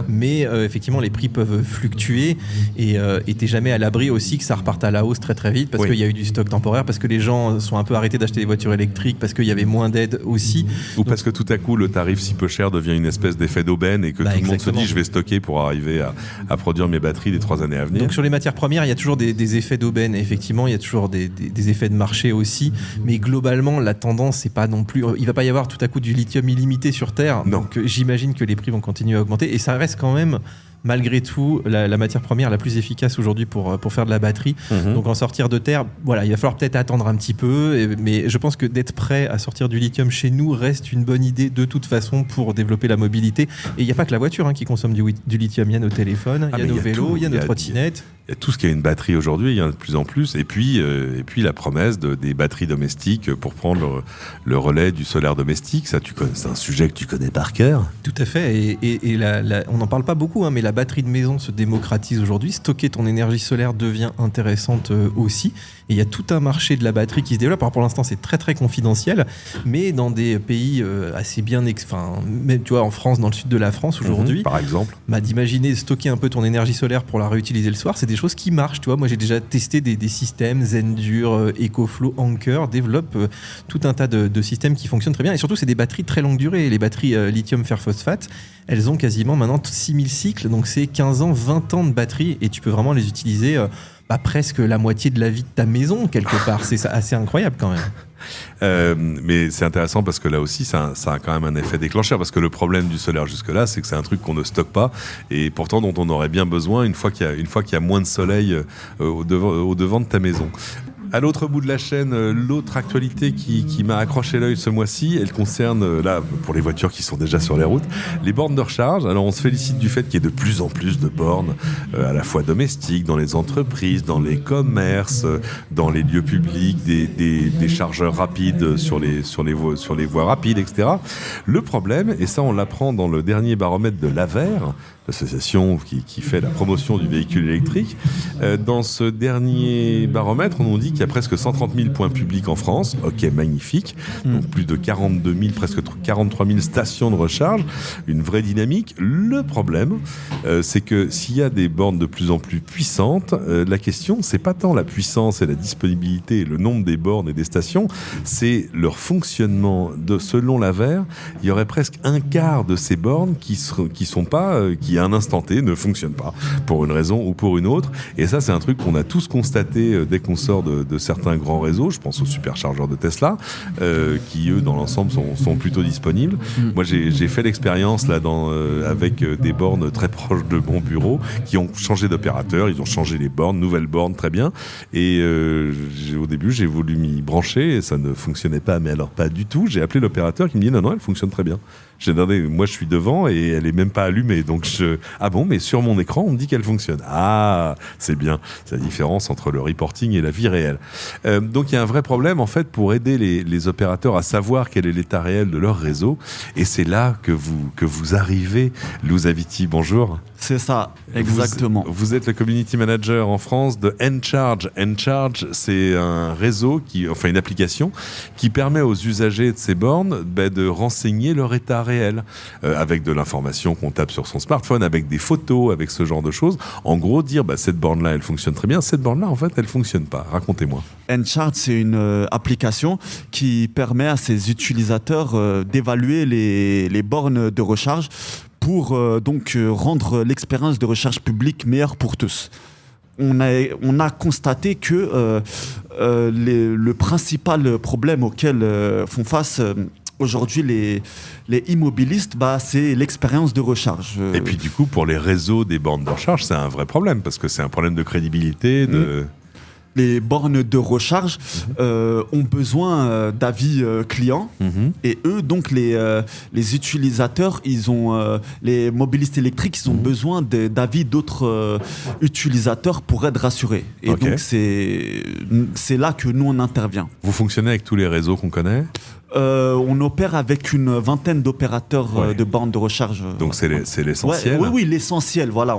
Mais effectivement, les prix peuvent fluctuer et t'es jamais à l'abri aussi que ça reparte à la hausse très très vite parce qu'il y a eu du stock temporaire, parce que les gens sont un peu arrêtés d'acheter des voitures électriques parce qu'il y avait moins d'aide aussi. Ou parce que tout à coup, le tarif si peu cher devient une espèce d'effet d'aubaine et que tout le monde se dit je vais stocker pour arriver à produire mes batteries les 3 années à venir. Donc sur les matières premières, il y a toujours des effets d'aubaine. Effectivement, il y a toujours des effets de marché aussi. Mais globalement, la tendance, c'est pas non plus... Il va pas y avoir tout à coup du lithium illimité sur Terre. Non. Donc j'imagine que les prix vont continuer à augmenter. Et ça reste quand même... malgré tout, la matière première la plus efficace aujourd'hui pour faire de la batterie. Donc en sortir de terre, voilà, il va falloir peut-être attendre un petit peu, mais je pense que d'être prêt à sortir du lithium chez nous reste une bonne idée de toute façon pour développer la mobilité. Et il n'y a pas que la voiture qui consomme du lithium, il y a nos téléphones, il y a nos vélos, il y a nos trottinettes. Il y a tout ce qui a une batterie aujourd'hui, il y en a de plus en plus. Et puis la promesse des batteries domestiques pour prendre le relais du solaire domestique. Ça, c'est un sujet que tu connais par cœur. Tout à fait. Et on n'en parle pas beaucoup, mais la batterie de maison se démocratise aujourd'hui. Stocker ton énergie solaire devient intéressante aussi. Et il y a tout un marché de la batterie qui se développe. Alors pour l'instant, c'est très très confidentiel, mais dans des pays assez bien... même, tu vois, en France, dans le sud de la France aujourd'hui... par exemple. D'imaginer stocker un peu ton énergie solaire pour la réutiliser le soir, c'est des choses qui marchent. Tu vois, moi, j'ai déjà testé des systèmes. Zendur, EcoFlow, Anker développent tout un tas de systèmes qui fonctionnent très bien. Et surtout, c'est des batteries très longue durée. Les batteries lithium fer phosphate, elles ont quasiment maintenant 6000 cycles. Donc c'est 15 ans, 20 ans de batterie. Et tu peux vraiment les utiliser... presque la moitié de la vie de ta maison, quelque part. C'est assez incroyable quand même. Mais c'est intéressant parce que là aussi, ça a quand même un effet déclencheur. Parce que le problème du solaire jusque-là, c'est que c'est un truc qu'on ne stocke pas et pourtant dont on aurait bien besoin une fois qu'il y a moins de soleil au devant de ta maison. À l'autre bout de la chaîne, l'autre actualité qui m'a accroché l'œil ce mois-ci, elle concerne, là, pour les voitures qui sont déjà sur les routes, les bornes de recharge. Alors, on se félicite du fait qu'il y ait de plus en plus de bornes, à la fois domestiques, dans les entreprises, dans les commerces, dans les lieux publics, des chargeurs rapides sur les voies rapides, etc. Le problème, et ça on l'apprend dans le dernier baromètre de l'AVER, l'association qui fait la promotion du véhicule électrique, dans ce dernier baromètre, on nous dit qu'il y a presque 130 000 points publics en France. Ok, magnifique. Donc plus de 42 000, presque 43 000 stations de recharge. Une vraie dynamique. Le problème, c'est que s'il y a des bornes de plus en plus puissantes, la question, c'est pas tant la puissance et la disponibilité et le nombre des bornes et des stations, c'est leur fonctionnement. Selon l'AVER, il y aurait presque un quart de ces bornes qui à un instant T ne fonctionnent pas pour une raison ou pour une autre. Et ça, c'est un truc qu'on a tous constaté dès qu'on sort de certains grands réseaux. Je pense aux superchargeurs de Tesla, qui eux, dans l'ensemble, sont plutôt disponibles. Moi, j'ai fait l'expérience là avec des bornes très proches de mon bureau, qui ont changé d'opérateur. Ils ont changé les bornes, nouvelles bornes, très bien. Et au début, j'ai voulu m'y brancher et ça ne fonctionnait pas, mais alors pas du tout. J'ai appelé l'opérateur qui me dit non, elle fonctionne très bien. J'ai demandé, moi je suis devant et elle est même pas allumée. Donc ah bon, mais sur mon écran on me dit qu'elle fonctionne. Ah, c'est bien. C'est la différence entre le reporting et la vie réelle. Donc il y a un vrai problème en fait pour aider les opérateurs à savoir quel est l'état réel de leur réseau. Et c'est là que vous arrivez, Lou Zaviti. Bonjour. C'est ça, exactement. Vous êtes le community manager en France de Encharge. Encharge, c'est un réseau une application qui permet aux usagers de ces bornes de renseigner leur état réel avec de l'information qu'on tape sur son smartphone, avec des photos, avec ce genre de choses. En gros, dire cette borne-là, elle fonctionne très bien. Cette borne-là, en fait, elle fonctionne pas. Racontez-moi. Encharge, c'est une application qui permet à ses utilisateurs d'évaluer les bornes de recharge pour donc rendre l'expérience de recharge publique meilleure pour tous. On a constaté que le principal problème auquel font face aujourd'hui les immobilistes, c'est l'expérience de recharge. Et puis du coup, pour les réseaux des bornes de recharge, c'est un vrai problème, parce que c'est un problème de crédibilité, Les bornes de recharge ont besoin d'avis clients et eux, donc les utilisateurs, les mobilistes électriques, ils ont besoin d'avis d'autres utilisateurs pour être rassurés. Et donc c'est là que nous on intervient. Vous fonctionnez avec tous les réseaux qu'on connaît ? On opère avec une vingtaine d'opérateurs de bornes de recharge. Donc c'est l'essentiel. Oui, l'essentiel. Voilà.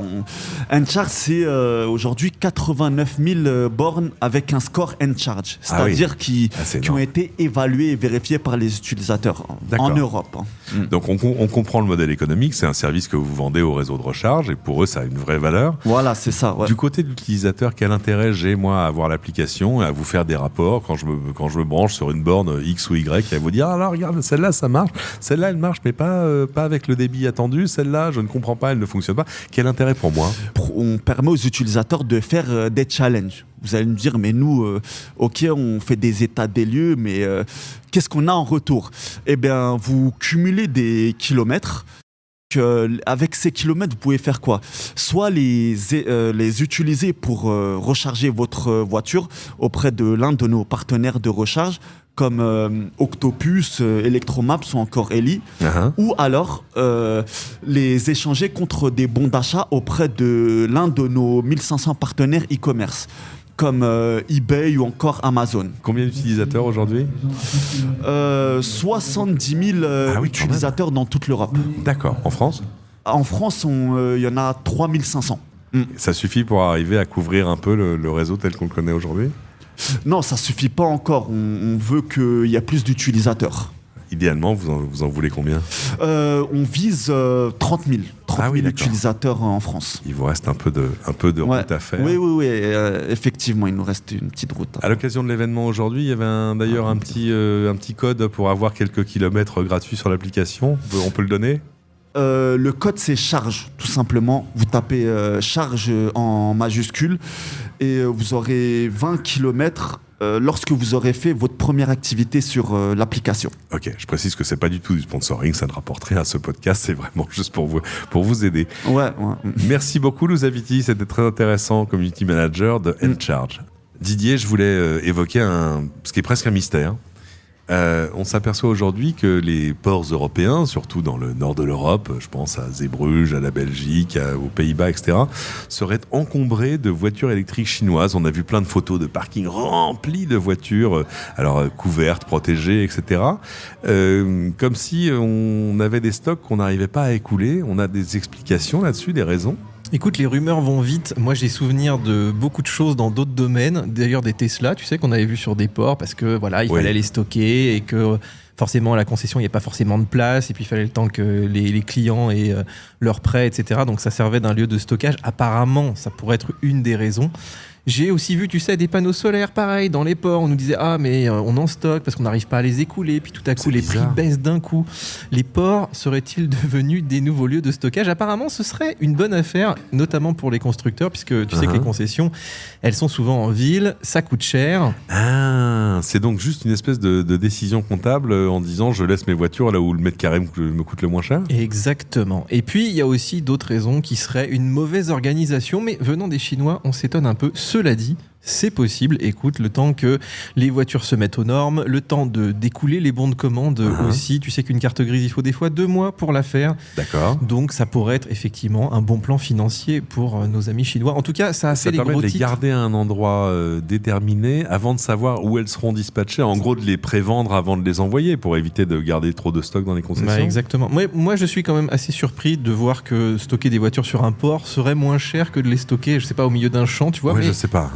Encharge, c'est aujourd'hui 89 000 bornes avec un score Encharge, c'est-à-dire qui ont été évaluées et vérifiées par les utilisateurs en Europe. Donc on comprend le modèle économique, c'est un service que vous vendez au réseau de recharge et pour eux ça a une vraie valeur. Voilà, c'est ça. Ouais. Du côté de l'utilisateur, quel intérêt j'ai moi à avoir l'application et à vous faire des rapports quand je me branche sur une borne X ou Y et à vous dire alors regarde, celle-là ça marche, celle-là elle marche mais pas avec le débit attendu, celle-là je ne comprends pas, elle ne fonctionne pas. Quel intérêt pour moi ? On permet aux utilisateurs de faire des challenges. Vous allez me dire, mais nous, ok, on fait des états des lieux, mais qu'est-ce qu'on a en retour ? Eh bien, vous cumulez des kilomètres. Avec ces kilomètres, vous pouvez faire quoi ? Soit les utiliser pour recharger votre voiture auprès de l'un de nos partenaires de recharge, comme Octopus, Electromaps ou encore Eli, ou alors les échanger contre des bons d'achat auprès de l'un de nos 1500 partenaires e-commerce, comme eBay ou encore Amazon. Combien d'utilisateurs aujourd'hui ? 70 000 utilisateurs dans toute l'Europe. D'accord. En France ? En France, il y en a 3500. Ça suffit pour arriver à couvrir un peu le réseau tel qu'on le connaît aujourd'hui ? Non, ça suffit pas encore. On veut qu'il y ait plus d'utilisateurs. Idéalement, vous en voulez combien ? On vise 30 000 utilisateurs en France. Il vous reste un peu de route à faire. Oui, effectivement, il nous reste une petite route. À l'occasion de l'événement aujourd'hui, il y avait d'ailleurs un petit code pour avoir quelques kilomètres gratuits sur l'application. On peut le donner ? Le code, c'est charge, tout simplement. Vous tapez charge en majuscule et vous aurez 20 km lorsque vous aurez fait votre première activité sur l'application. Ok, je précise que c'est pas du tout du sponsoring, ça ne rapporte rien à ce podcast, c'est vraiment juste pour vous aider. Ouais. Merci beaucoup Louzaviti, c'était très intéressant, community manager de N-Charge. Didier, je voulais évoquer ce qui est presque un mystère. On s'aperçoit aujourd'hui que les ports européens, surtout dans le nord de l'Europe, je pense à Zeebrugge, à la Belgique, aux Pays-Bas, etc., seraient encombrés de voitures électriques chinoises. On a vu plein de photos de parkings remplis de voitures, couvertes, protégées, etc. Comme si on avait des stocks qu'on n'arrivait pas à écouler. On a des explications là-dessus, des raisons ? Écoute, les rumeurs vont vite. Moi, j'ai souvenir de beaucoup de choses dans d'autres domaines. D'ailleurs, des Tesla, tu sais, qu'on avait vu sur des ports parce que voilà, il fallait les stocker et que forcément, à la concession, il n'y a pas forcément de place. Et puis, il fallait le temps que les clients aient leur prêt, etc. Donc, ça servait d'un lieu de stockage. Apparemment, ça pourrait être une des raisons. J'ai aussi vu, tu sais, des panneaux solaires, pareil, dans les ports. On nous disait, mais on en stocke parce qu'on n'arrive pas à les écouler. Puis tout à coup, les prix baissent d'un coup. Les ports seraient-ils devenus des nouveaux lieux de stockage ? Apparemment, ce serait une bonne affaire, notamment pour les constructeurs, puisque tu sais que les concessions, elles sont souvent en ville, ça coûte cher. C'est donc juste une espèce de décision comptable en disant, je laisse mes voitures là où le mètre carré me coûte le moins cher ? Exactement. Et puis, il y a aussi d'autres raisons qui seraient une mauvaise organisation, mais venant des Chinois, on s'étonne un peu. Cela dit, c'est possible. Écoute, le temps que les voitures se mettent aux normes, le temps d'écouler les bons de commande aussi. Tu sais qu'une carte grise, il faut des fois 2 mois pour la faire. D'accord. Donc, ça pourrait être effectivement un bon plan financier pour nos amis chinois. En tout cas, ça a fait les gros titres. Ça permet de les garder à un endroit déterminé avant de savoir où elles seront dispatchées. En gros, de les prévendre avant de les envoyer pour éviter de garder trop de stock dans les concessions. Exactement. Moi, je suis quand même assez surpris de voir que stocker des voitures sur un port serait moins cher que de les stocker, je sais pas, au milieu d'un champ, tu vois. Oui, je sais pas.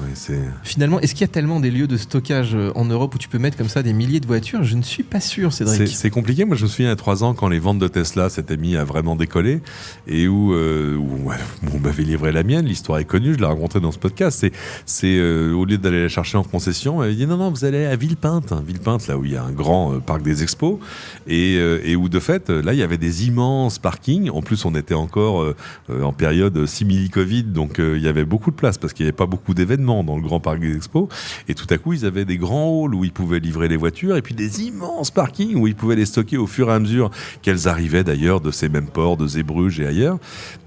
Finalement, est-ce qu'il y a tellement des lieux de stockage en Europe où tu peux mettre comme ça des milliers de voitures ? Je ne suis pas sûr, Cédric. C'est compliqué. Moi, je me souviens il y a 3 ans quand les ventes de Tesla s'étaient mis à vraiment décoller et où on m'avait livré la mienne. L'histoire est connue, je l'ai racontée dans ce podcast. C'est au lieu d'aller la chercher en concession, on m'avait dit non, vous allez à Villepinte. Villepinte, là où il y a un grand parc des expos et où de fait, là, il y avait des immenses parkings. En plus, on était encore en période simili-Covid, donc il y avait beaucoup de place parce qu'il n'y avait pas beaucoup d'événements dans le grand parc des expos, et tout à coup ils avaient des grands halls où ils pouvaient livrer les voitures et puis des immenses parkings où ils pouvaient les stocker au fur et à mesure qu'elles arrivaient d'ailleurs de ces mêmes ports de Zeebrugge et ailleurs.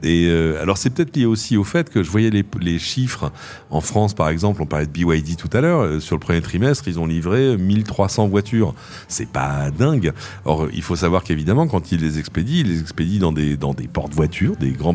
Et alors c'est peut-être lié aussi au fait que je voyais les chiffres en France, par exemple, on parlait de BYD tout à l'heure, sur le premier trimestre ils ont livré 1300 voitures, c'est pas dingue. Or il faut savoir qu'évidemment quand ils les expédient dans des porte-voitures, des grands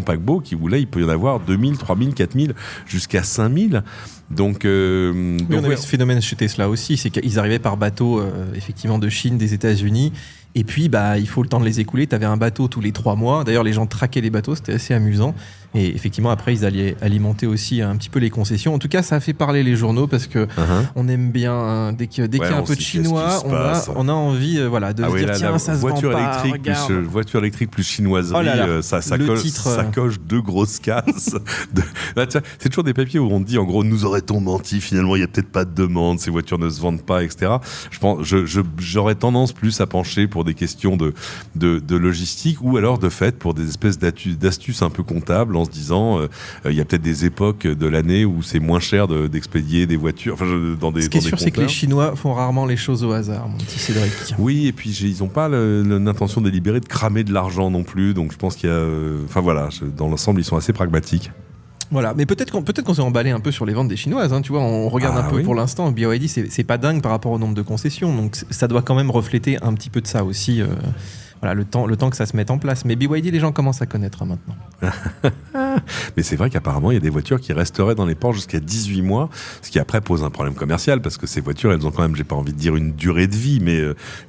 paquebots où là il peut y en avoir 2000, 3000, 4000 jusqu'à 5000. Donc, on avait ce phénomène chez Tesla aussi, c'est qu'ils arrivaient par bateau effectivement de Chine, des États-Unis. Et puis, il faut le temps de les écouler. Tu avais un bateau tous les 3 mois. D'ailleurs, les gens traquaient les bateaux, c'était assez amusant. Et effectivement, après, ils allaient alimenter aussi un petit peu les concessions. En tout cas, ça a fait parler les journaux parce que on aime bien, dès qu'il y a un peu de chinois, on a envie de se dire, tiens, ça se vend pas, regarde. Voiture électrique plus chinoiserie, ça coche 2 grosses cases. C'est toujours des papiers où on dit, en gros, nous aurait-on menti, finalement, il n'y a peut-être pas de demande, ces voitures ne se vendent pas, etc. J'aurais tendance plus à pencher pour des questions de logistique ou alors de fait pour des espèces d'astuces un peu comptables en se disant il y a peut-être des époques de l'année où c'est moins cher d'expédier des voitures dans des. Ce qui est sûr, c'est que les Chinois font rarement les choses au hasard, mon petit Cédric. Oui, et puis ils n'ont pas l'intention délibérée de cramer de l'argent non plus, donc je pense qu'il y a dans l'ensemble ils sont assez pragmatiques. Voilà, mais peut-être qu'on s'est emballé un peu sur les ventes des Chinoises, hein, tu vois, on regarde un peu pour l'instant, BYD c'est pas dingue par rapport au nombre de concessions, donc ça doit quand même refléter un petit peu de ça aussi, le temps que ça se mette en place. Mais BYD, les gens commencent à connaître maintenant. Mais c'est vrai qu'apparemment, il y a des voitures qui resteraient dans les ports jusqu'à 18 mois, ce qui après pose un problème commercial, parce que ces voitures, elles ont quand même, j'ai pas envie de dire une durée de vie, mais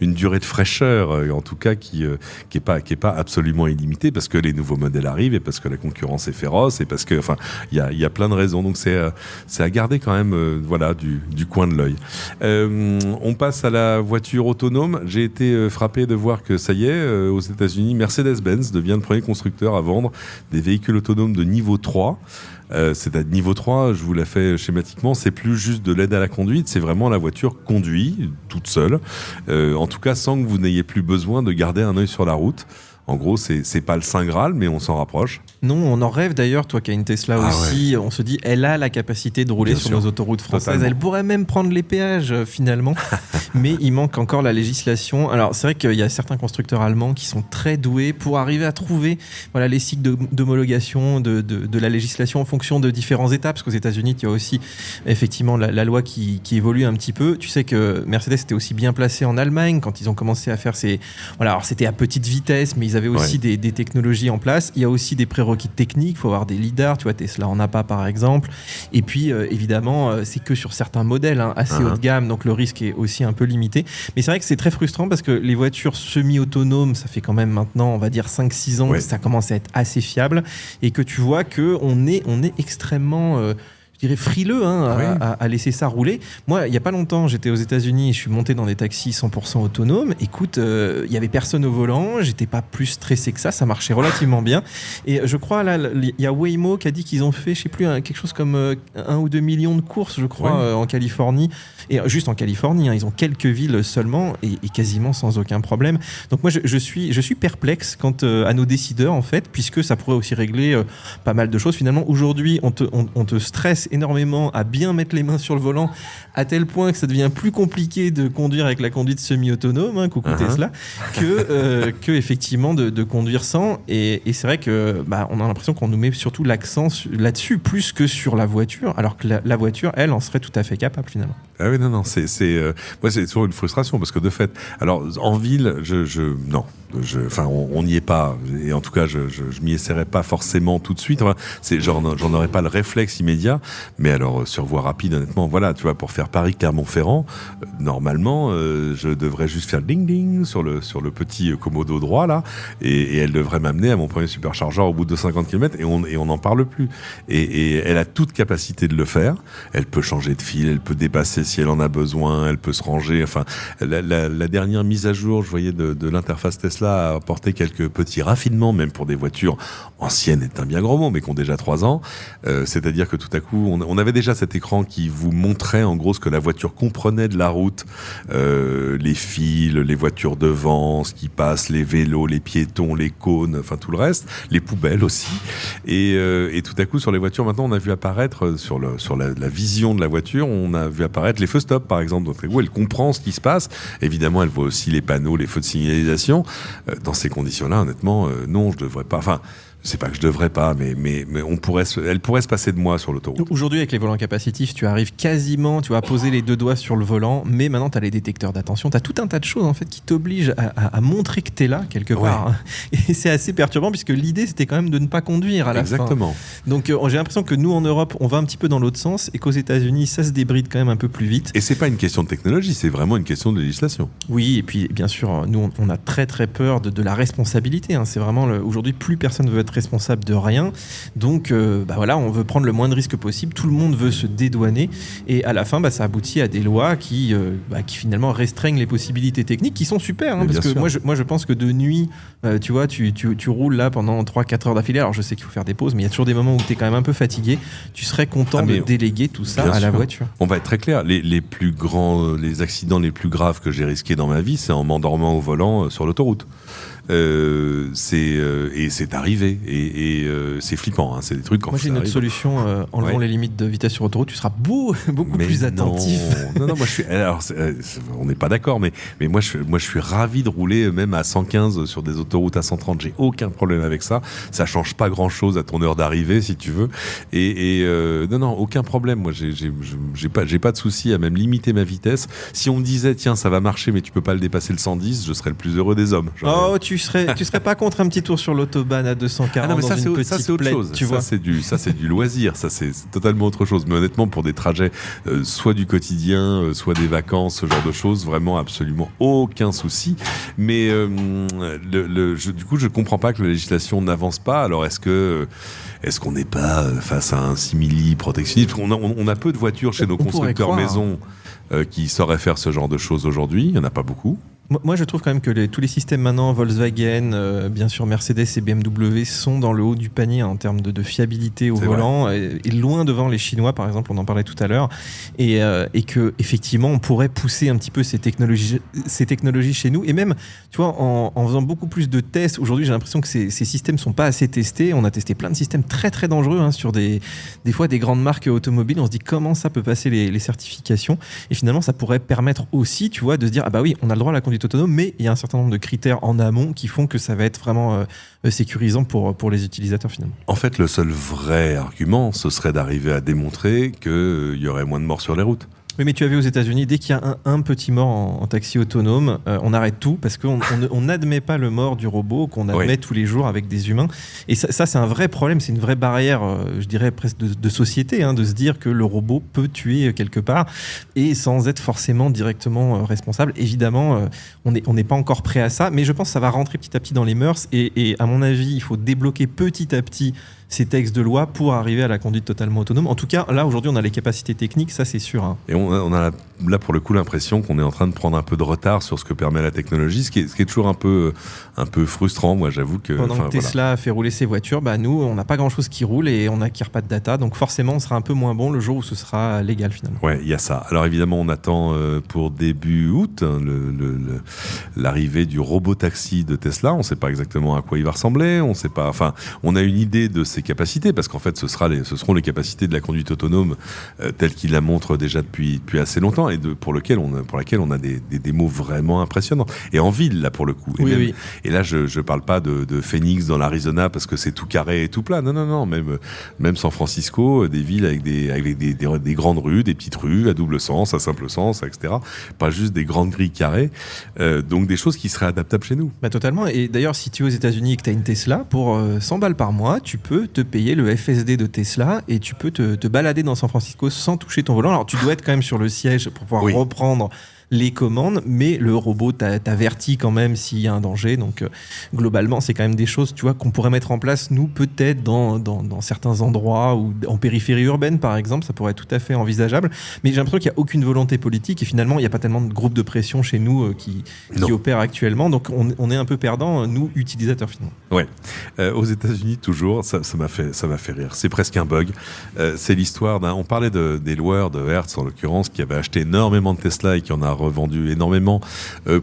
une durée de fraîcheur, en tout cas, qui est pas absolument illimitée, parce que les nouveaux modèles arrivent, et parce que la concurrence est féroce, et parce que, il y a plein de raisons. Donc c'est à garder quand même, du coin de l'œil. On passe à la voiture autonome. J'ai été frappé de voir que ça y est, aux États-Unis, Mercedes-Benz devient le premier constructeur à vendre des véhicules autonomes de niveau 3. C'est à niveau 3, je vous la fais schématiquement, c'est plus juste de l'aide à la conduite, c'est vraiment la voiture conduit toute seule, en tout cas sans que vous n'ayez plus besoin de garder un œil sur la route. En gros, c'est pas le Saint Graal, mais on s'en rapproche. Non, on en rêve d'ailleurs, toi qui as une Tesla aussi, on se dit, elle a la capacité de rouler sur nos autoroutes françaises. Totalement. Elle pourrait même prendre les péages finalement, mais il manque encore la législation. Alors c'est vrai qu'il y a certains constructeurs allemands qui sont très doués pour arriver à trouver les cycles d'homologation de la législation en fonction de différentes étapes, parce qu'aux États-Unis, il y a aussi effectivement la loi qui évolue un petit peu. Tu sais que Mercedes était aussi bien placé en Allemagne quand ils ont commencé à faire alors c'était à petite vitesse, mais ils avaient aussi des technologies en place. Il y a aussi des prérequis techniques, il faut avoir des lidars, tu vois, Tesla en a pas par exemple. Et puis évidemment, c'est que sur certains modèles assez haut de gamme, donc le risque est aussi un peu limité. Mais c'est vrai que c'est très frustrant parce que les voitures semi-autonomes, ça fait quand même maintenant, on va dire 5-6 ans que ça commence à être assez fiable, et que tu vois qu'on est extrêmement... je dirais frileux à laisser ça rouler. Moi, il n'y a pas longtemps, j'étais aux États-Unis, je suis monté dans des taxis 100% autonomes. Écoute, il n'y avait personne au volant, j'étais pas plus stressé que ça marchait relativement bien. Et je crois, là, il y a Waymo qui a dit qu'ils ont fait, je sais plus, quelque chose comme 1 ou 2 millions de courses, je crois, en Californie. Et juste en Californie, ils ont quelques villes seulement et quasiment sans aucun problème. Donc moi, je suis perplexe quant à nos décideurs, en fait, puisque ça pourrait aussi régler pas mal de choses. Finalement, aujourd'hui, on te stresse énormément à bien mettre les mains sur le volant, à tel point que ça devient plus compliqué de conduire avec la conduite semi-autonome, coucou Tesla, que effectivement de conduire sans. Et c'est vrai que on a l'impression qu'on nous met surtout l'accent là-dessus plus que sur la voiture, alors que la voiture, elle, en serait tout à fait capable finalement. Ah oui, non, moi c'est toujours une frustration parce que de fait, alors en ville, on n'y est pas, et en tout cas je m'y essaierai pas forcément tout de suite. Enfin, j'en aurais pas le réflexe immédiat, mais alors sur voie rapide, honnêtement, voilà, tu vois, pour faire Paris-Clermont-Ferrand, normalement, je devrais juste faire ding ding sur le petit commodo droit là, et elle devrait m'amener à mon premier superchargeur au bout de 50 km, et on n'en parle plus. Et elle a toute capacité de le faire. Elle peut changer de fil, elle peut dépasser si elle en a besoin, elle peut se ranger. Enfin, la dernière mise à jour, je voyais de l'interface Tesla a apporté quelques petits raffinements, même pour des voitures anciennes, est un bien gros mot, mais qui ont déjà 3 ans. C'est-à-dire que tout à coup, on avait déjà cet écran qui vous montrait en gros ce que la voiture comprenait de la route, les fils, les voitures devant, ce qui passe, les vélos, les piétons, les cônes, enfin tout le reste, les poubelles aussi. Et tout à coup, sur les voitures, maintenant, on a vu apparaître sur la vision de la voiture, on a vu apparaître les feux stop, par exemple. Donc, elle comprend ce qui se passe. Évidemment, elle voit aussi les panneaux, les feux de signalisation. Dans ces conditions-là, honnêtement, non, je devrais pas. Enfin, c'est pas que je devrais pas, mais elle pourrait se passer de moi sur l'autoroute. Aujourd'hui, avec les volants capacitifs, tu arrives quasiment, tu vas poser les 2 doigts sur le volant, mais maintenant tu as les détecteurs d'attention, tu as tout un tas de choses en fait qui t'obligent à montrer que tu es là quelque part. Et c'est assez perturbant puisque l'idée c'était quand même de ne pas conduire à la fin. Exactement. Donc j'ai l'impression que nous en Europe, on va un petit peu dans l'autre sens et qu'aux États-Unis, ça se débride quand même un peu plus vite. Et c'est pas une question de technologie, c'est vraiment une question de législation. Oui, et puis bien sûr, nous on a très très peur de la responsabilité. C'est vraiment aujourd'hui, plus personne veut être responsable de rien, donc on veut prendre le moins de risques possible, tout le monde veut se dédouaner, et à la fin ça aboutit à des lois qui finalement restreignent les possibilités techniques qui sont super, parce que moi je pense que de nuit tu vois, tu roules là pendant 3-4 heures d'affilée, alors je sais qu'il faut faire des pauses, mais il y a toujours des moments où tu es quand même un peu fatigué, tu serais content de déléguer tout ça à la voiture. On va être très clair, les accidents les plus graves que j'ai risqués dans ma vie, c'est en m'endormant au volant sur l'autoroute. C'est arrivé et c'est flippant, c'est des trucs quand moi j'ai une autre solution, enlevons les limites de vitesse sur autoroute, tu seras beaucoup plus attentif. Non, moi je suis, alors on n'est pas d'accord, mais moi je suis ravi de rouler même à 115 sur des autoroutes à 130, j'ai aucun problème avec ça change pas grand chose à ton heure d'arrivée si tu veux, et non, aucun problème, moi j'ai pas de souci à même limiter ma vitesse. Si on me disait tiens ça va marcher mais tu peux pas le dépasser le 110, je serais le plus heureux des hommes. Tu serais pas contre un petit tour sur l'autobahn à 240 dans une petite plaide, tu vois. Ça c'est du loisir, ça c'est totalement autre chose. Mais honnêtement, pour des trajets soit du quotidien, soit des vacances, ce genre de choses, vraiment absolument aucun souci. Mais du coup, je comprends pas que la législation n'avance pas. Alors est-ce qu'on n'est pas face à un simili protectionnisme? On a peu de voitures chez nos constructeurs maison. qui sauraient faire ce genre de choses aujourd'hui. Il n'y en a pas beaucoup. Moi, je trouve quand même que tous les systèmes maintenant, Volkswagen, bien sûr Mercedes et BMW, sont dans le haut du panier en termes de fiabilité au volant, et loin devant les Chinois, par exemple, on en parlait tout à l'heure, et que effectivement, on pourrait pousser un petit peu ces technologies chez nous, et même, tu vois, en faisant beaucoup plus de tests. Aujourd'hui, j'ai l'impression que ces systèmes sont pas assez testés. On a testé plein de systèmes très très dangereux sur des fois des grandes marques automobiles. On se dit comment ça peut passer les certifications, et finalement, ça pourrait permettre aussi, tu vois, de se dire ah bah oui, on a le droit à la conduite autonome, mais il y a un certain nombre de critères en amont qui font que ça va être vraiment sécurisant pour les utilisateurs finalement. En fait, le seul vrai argument, ce serait d'arriver à démontrer qu'il y aurait moins de morts sur les routes. Oui, mais tu as vu aux États-Unis, dès qu'il y a un petit mort en taxi autonome, on arrête tout parce qu'on n'admet pas le mort du robot qu'on admet tous les jours avec des humains. Et ça c'est un vrai problème, c'est une vraie barrière, je dirais presque de société, de se dire que le robot peut tuer quelque part et sans être forcément directement responsable. Évidemment, on n'est pas encore prêt à ça, mais je pense que ça va rentrer petit à petit dans les mœurs et à mon avis, il faut débloquer petit à petit ces textes de loi pour arriver à la conduite totalement autonome. En tout cas, là, aujourd'hui, on a les capacités techniques, ça, c'est sûr. Et on a là, pour le coup, l'impression qu'on est en train de prendre un peu de retard sur ce que permet la technologie, ce qui est toujours un peu frustrant. Moi, j'avoue que... Pendant que Tesla a fait rouler ses voitures, nous, on n'a pas grand-chose qui roule et on n'acquiert pas de data. Donc, forcément, on sera un peu moins bon le jour où ce sera légal, finalement. Ouais, il y a ça. Alors, évidemment, on attend pour début août l'arrivée du robot-taxi de Tesla. On ne sait pas exactement à quoi il va ressembler. On sait pas... Enfin, on a une idée de ses capacités, parce qu'en fait ce seront les capacités de la conduite autonome telles qu'il la montre déjà depuis assez longtemps et pour laquelle on a des démos vraiment impressionnants et en ville là pour le coup. Et là je parle pas de Phoenix dans l'Arizona parce que c'est tout carré et tout plat. Non, même San Francisco, des villes avec des grandes rues, des petites rues à double sens, à simple sens, etc. Pas juste des grandes grilles carrées. Donc des choses qui seraient adaptables chez nous. Totalement. Et d'ailleurs, si tu es aux États-Unis et que tu as une Tesla, pour 100 balles par mois, tu peux te payer le FSD de Tesla et tu peux te balader dans San Francisco sans toucher ton volant. Alors tu dois être quand même sur le siège pour pouvoir reprendre les commandes, mais le robot t'avertit quand même s'il y a un danger. Donc globalement, c'est quand même des choses, tu vois, qu'on pourrait mettre en place, nous, peut-être dans certains endroits ou en périphérie urbaine, par exemple, ça pourrait être tout à fait envisageable. Mais j'ai l'impression qu'il n'y a aucune volonté politique et finalement, il n'y a pas tellement de groupes de pression chez nous qui opèrent actuellement. Donc on est un peu perdants, nous, utilisateurs, finalement. Ouais. Aux États-Unis, toujours, ça m'a fait rire. C'est presque un bug. C'est l'histoire on parlait des loueurs de Hertz, en l'occurrence, qui avaient acheté énormément de Tesla et qui en a revendu énormément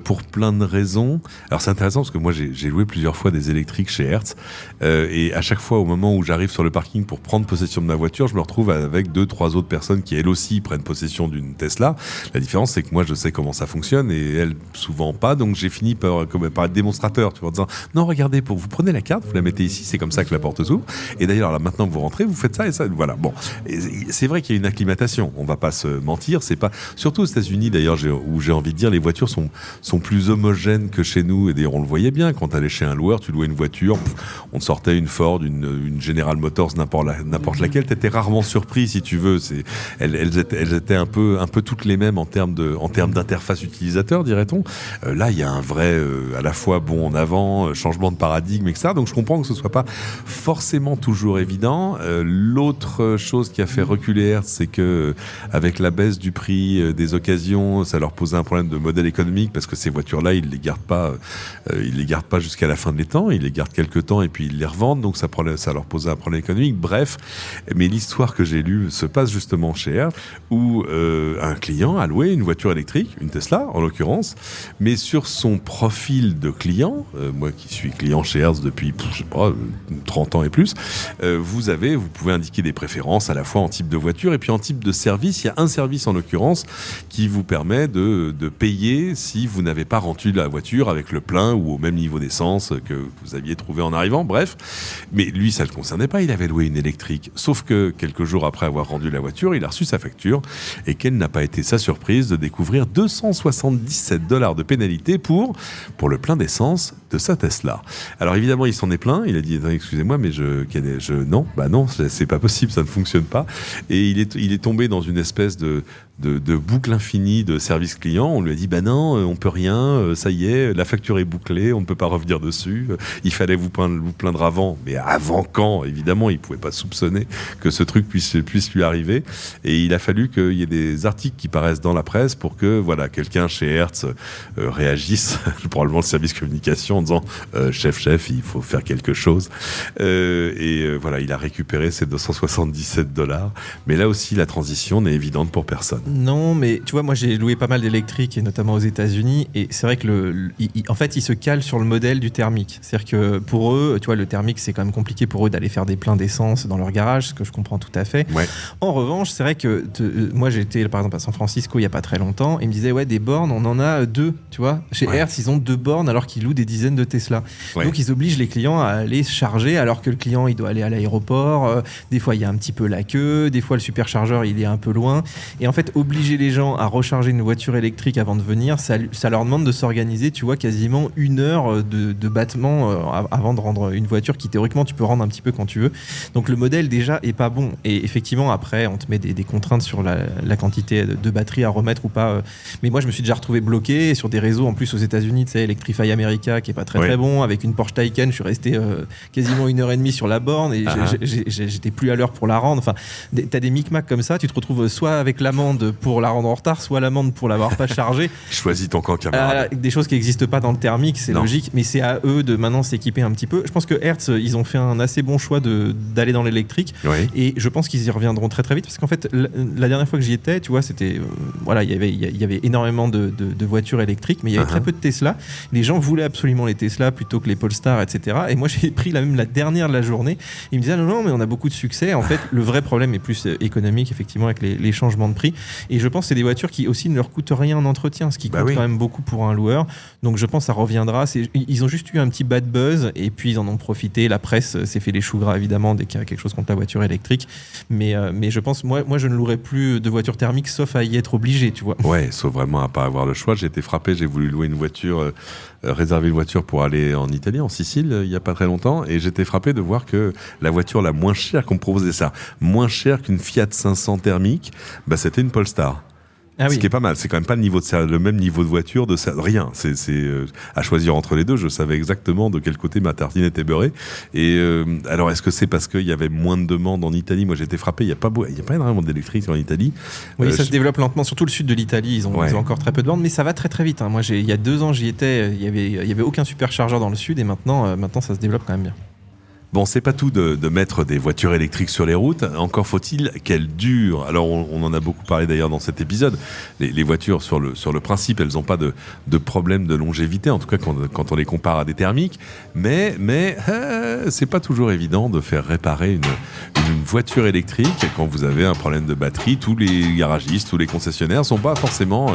pour plein de raisons. Alors c'est intéressant parce que moi j'ai loué plusieurs fois des électriques chez Hertz et à chaque fois au moment où j'arrive sur le parking pour prendre possession de ma voiture, je me retrouve avec 2-3 autres personnes qui elles aussi prennent possession d'une Tesla. La différence c'est que moi je sais comment ça fonctionne et elles souvent pas, donc j'ai fini par être démonstrateur, tu vois, en disant non regardez, vous prenez la carte, vous la mettez ici, c'est comme ça que la porte s'ouvre et d'ailleurs là maintenant que vous rentrez, vous faites ça et ça, voilà. Bon, et c'est vrai qu'il y a une acclimatation, on va pas se mentir, c'est pas surtout aux États-Unis d'ailleurs où j'ai envie de dire les voitures sont plus homogènes que chez nous et d'ailleurs on le voyait bien quand tu allais chez un loueur, tu louais une voiture, on te sortait une Ford, une General Motors, n'importe laquelle, t'étais rarement surpris si tu veux. Elles étaient un peu toutes les mêmes en termes d'interface utilisateur, dirait-on. Là il y a un vrai à la fois bond en avant, changement de paradigme, etc. Donc je comprends que ce soit pas forcément toujours évident. L'autre chose qui a fait reculer Hertz, c'est que avec la baisse du prix des occasions, ça leur posait un problème de modèle économique parce que ces voitures-là, ils les gardent pas jusqu'à la fin de l'étang, ils les gardent quelques temps et puis ils les revendent, donc ça leur posait un problème économique. Bref, mais l'histoire que j'ai lue se passe justement chez Hertz où un client a loué une voiture électrique, une Tesla en l'occurrence, mais sur son profil de client, moi qui suis client chez Hertz depuis, je sais pas, 30 ans et plus, vous pouvez indiquer des préférences à la fois en type de voiture et puis en type de service. Il y a un service en l'occurrence qui vous permet de payer si vous n'avez pas rendu la voiture avec le plein ou au même niveau d'essence que vous aviez trouvé en arrivant, bref. Mais lui, ça ne le concernait pas, il avait loué une électrique. Sauf que quelques jours après avoir rendu la voiture, il a reçu sa facture et quelle n'a pas été sa surprise de découvrir $277 de pénalité pour le plein d'essence de sa Tesla. Alors évidemment, il s'en est plaint, il a dit excusez-moi, mais non, c'est pas possible, ça ne fonctionne pas. Et il est tombé dans une espèce de de boucle infinie de service client. On lui a dit non, on peut rien, ça y est, la facture est bouclée, on ne peut pas revenir dessus. Il fallait vous plaindre avant, mais avant quand? Évidemment, il ne pouvait pas soupçonner que ce truc puisse lui arriver. Et il a fallu qu'il y ait des articles qui paraissent dans la presse pour que quelqu'un chez Hertz réagisse, probablement le service communication, en disant chef, il faut faire quelque chose. Il a récupéré ses $277. Mais là aussi, la transition n'est évidente pour personne. Non, mais tu vois, moi j'ai loué pas mal d'électriques, et notamment aux États-Unis, et c'est vrai que en fait, ils se calent sur le modèle du thermique. C'est-à-dire que pour eux, tu vois, le thermique, c'est quand même compliqué pour eux d'aller faire des pleins d'essence dans leur garage, ce que je comprends tout à fait. Ouais. En revanche, c'est vrai que moi j'étais par exemple à San Francisco il y a pas très longtemps, et ils me disaient des bornes, on en a 2, tu vois. Chez Hertz, ils ont 2 bornes alors qu'ils louent des dizaines de Tesla. Ouais. Donc ils obligent les clients à aller se charger alors que le client il doit aller à l'aéroport. Des fois il y a un petit peu la queue, des fois le superchargeur il est un peu loin. Et en fait, obliger les gens à recharger une voiture électrique avant de venir, ça leur demande de s'organiser, tu vois, quasiment 1 heure de battement avant de rendre une voiture qui théoriquement tu peux rendre un petit peu quand tu veux. Donc le modèle déjà est pas bon. Et effectivement après on te met des contraintes sur la quantité de batterie à remettre ou pas. Mais moi je me suis déjà retrouvé bloqué sur des réseaux en plus aux États-Unis, tu sais, Electrify America qui est pas très bon, avec une Porsche Taycan, je suis resté quasiment 1h30 sur la borne et j'étais plus à l'heure pour la rendre. Enfin, t'as des micmacs comme ça, tu te retrouves soit avec l'amende pour la rendre en retard, soit l'amende pour l'avoir pas chargée. Choisis ton camp, camarade. Des choses qui n'existent pas dans le thermique, c'est logique, mais c'est à eux de maintenant s'équiper un petit peu. Je pense que Hertz, ils ont fait un assez bon choix d'aller dans l'électrique, et je pense qu'ils y reviendront très très vite, parce qu'en fait, la dernière fois que j'y étais, tu vois, c'était il y avait énormément de voitures électriques, mais il y avait très peu de Tesla. Les gens voulaient absolument les Tesla plutôt que les Polestar, etc. Et moi, j'ai pris la dernière de la journée. Ils me disaient non, mais on a beaucoup de succès. En fait, le vrai problème est plus économique, effectivement, avec les changements de prix. Et je pense que c'est des voitures qui aussi ne leur coûtent rien en entretien, ce qui coûte quand même beaucoup pour un loueur. Donc je pense que ça reviendra. Ils ont juste eu un petit bad buzz et puis ils en ont profité. La presse s'est fait les choux gras, évidemment, dès qu'il y a quelque chose contre la voiture électrique. Mais je pense, moi, je ne louerai plus de voiture thermique sauf à y être obligé, tu vois. Ouais, sauf vraiment à pas avoir le choix. J'ai été frappé, j'ai voulu louer une voiture, réserver une voiture pour aller en Italie, en Sicile, il y a pas très longtemps, et j'étais frappé de voir que la voiture la moins chère qu'on me proposait, moins chère qu'une Fiat 500 thermique, c'était une Polestar. Ce qui est pas mal, c'est quand même pas le même niveau de voiture, rien. C'est à choisir entre les deux. Je savais exactement de quel côté ma tartine était beurrée. Et alors, est-ce que c'est parce qu'il y avait moins de demandes enItalie? Moi, j'ai été frappé. Il y a pas énormément d'électriques en Italie. Oui, ça se développe lentement, surtout le sud de l'Italie. Ils ont encore très peu de demandes, mais ça va très très vite. Moi, il y a 2 ans, j'y étais. Il y avait aucun superchargeur dans le sud, et maintenant, ça se développe quand même bien. Bon, c'est pas tout de mettre des voitures électriques sur les routes. Encore faut-il qu'elles durent. Alors, on en a beaucoup parlé d'ailleurs dans cet épisode. Les voitures, sur le principe, elles n'ont pas de problème de longévité, en tout cas quand on les compare à des thermiques. Mais c'est pas toujours évident de faire réparer une voiture électrique quand vous avez un problème de batterie. Tous les garagistes, tous les concessionnaires sont pas forcément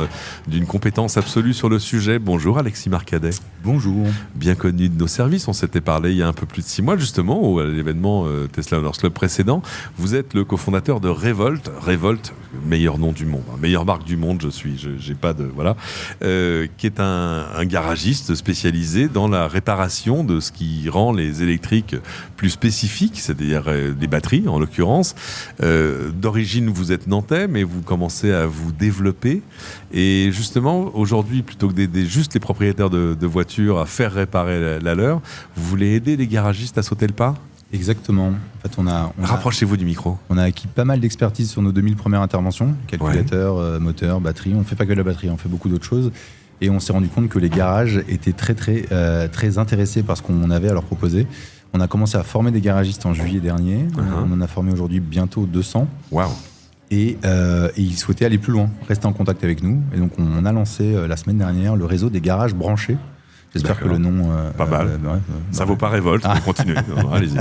d'une compétence absolue sur le sujet. Bonjour Alexis Marcadet. Bonjour. Bien connu de nos services. On s'était parlé il y a un peu plus de 6 mois, justement, à l'événement Tesla Owners Club précédent. Vous êtes le cofondateur de Revolt. Revolt, meilleur nom du monde, meilleure marque du monde, j'ai pas de... Voilà. Qui est un garagiste spécialisé dans la réparation de ce qui rend les électriques plus spécifiques, c'est-à-dire les batteries en l'occurrence. D'origine, vous êtes nantais, mais vous commencez à vous développer. Et justement, aujourd'hui, plutôt que d'aider juste les propriétaires de voitures à faire réparer la leur, vous voulez aider les garagistes à sauter le pas? Exactement. En fait, rapprochez-vous du micro. On a acquis pas mal d'expertise sur nos 2000 premières interventions, calculateur, moteur, batterie. On fait pas que la batterie, on fait beaucoup d'autres choses. Et on s'est rendu compte que les garages étaient très intéressés par ce qu'on avait à leur proposer. On a commencé à former des garagistes en juillet dernier. On en a formé aujourd'hui bientôt 200. Waouh. Et ils souhaitaient aller plus loin, rester en contact avec nous. Et donc, on a lancé la semaine dernière le réseau des garages branchés. J'espère que le nom... pas mal. Ça vaut pas Révolte, on continue. Allez-y.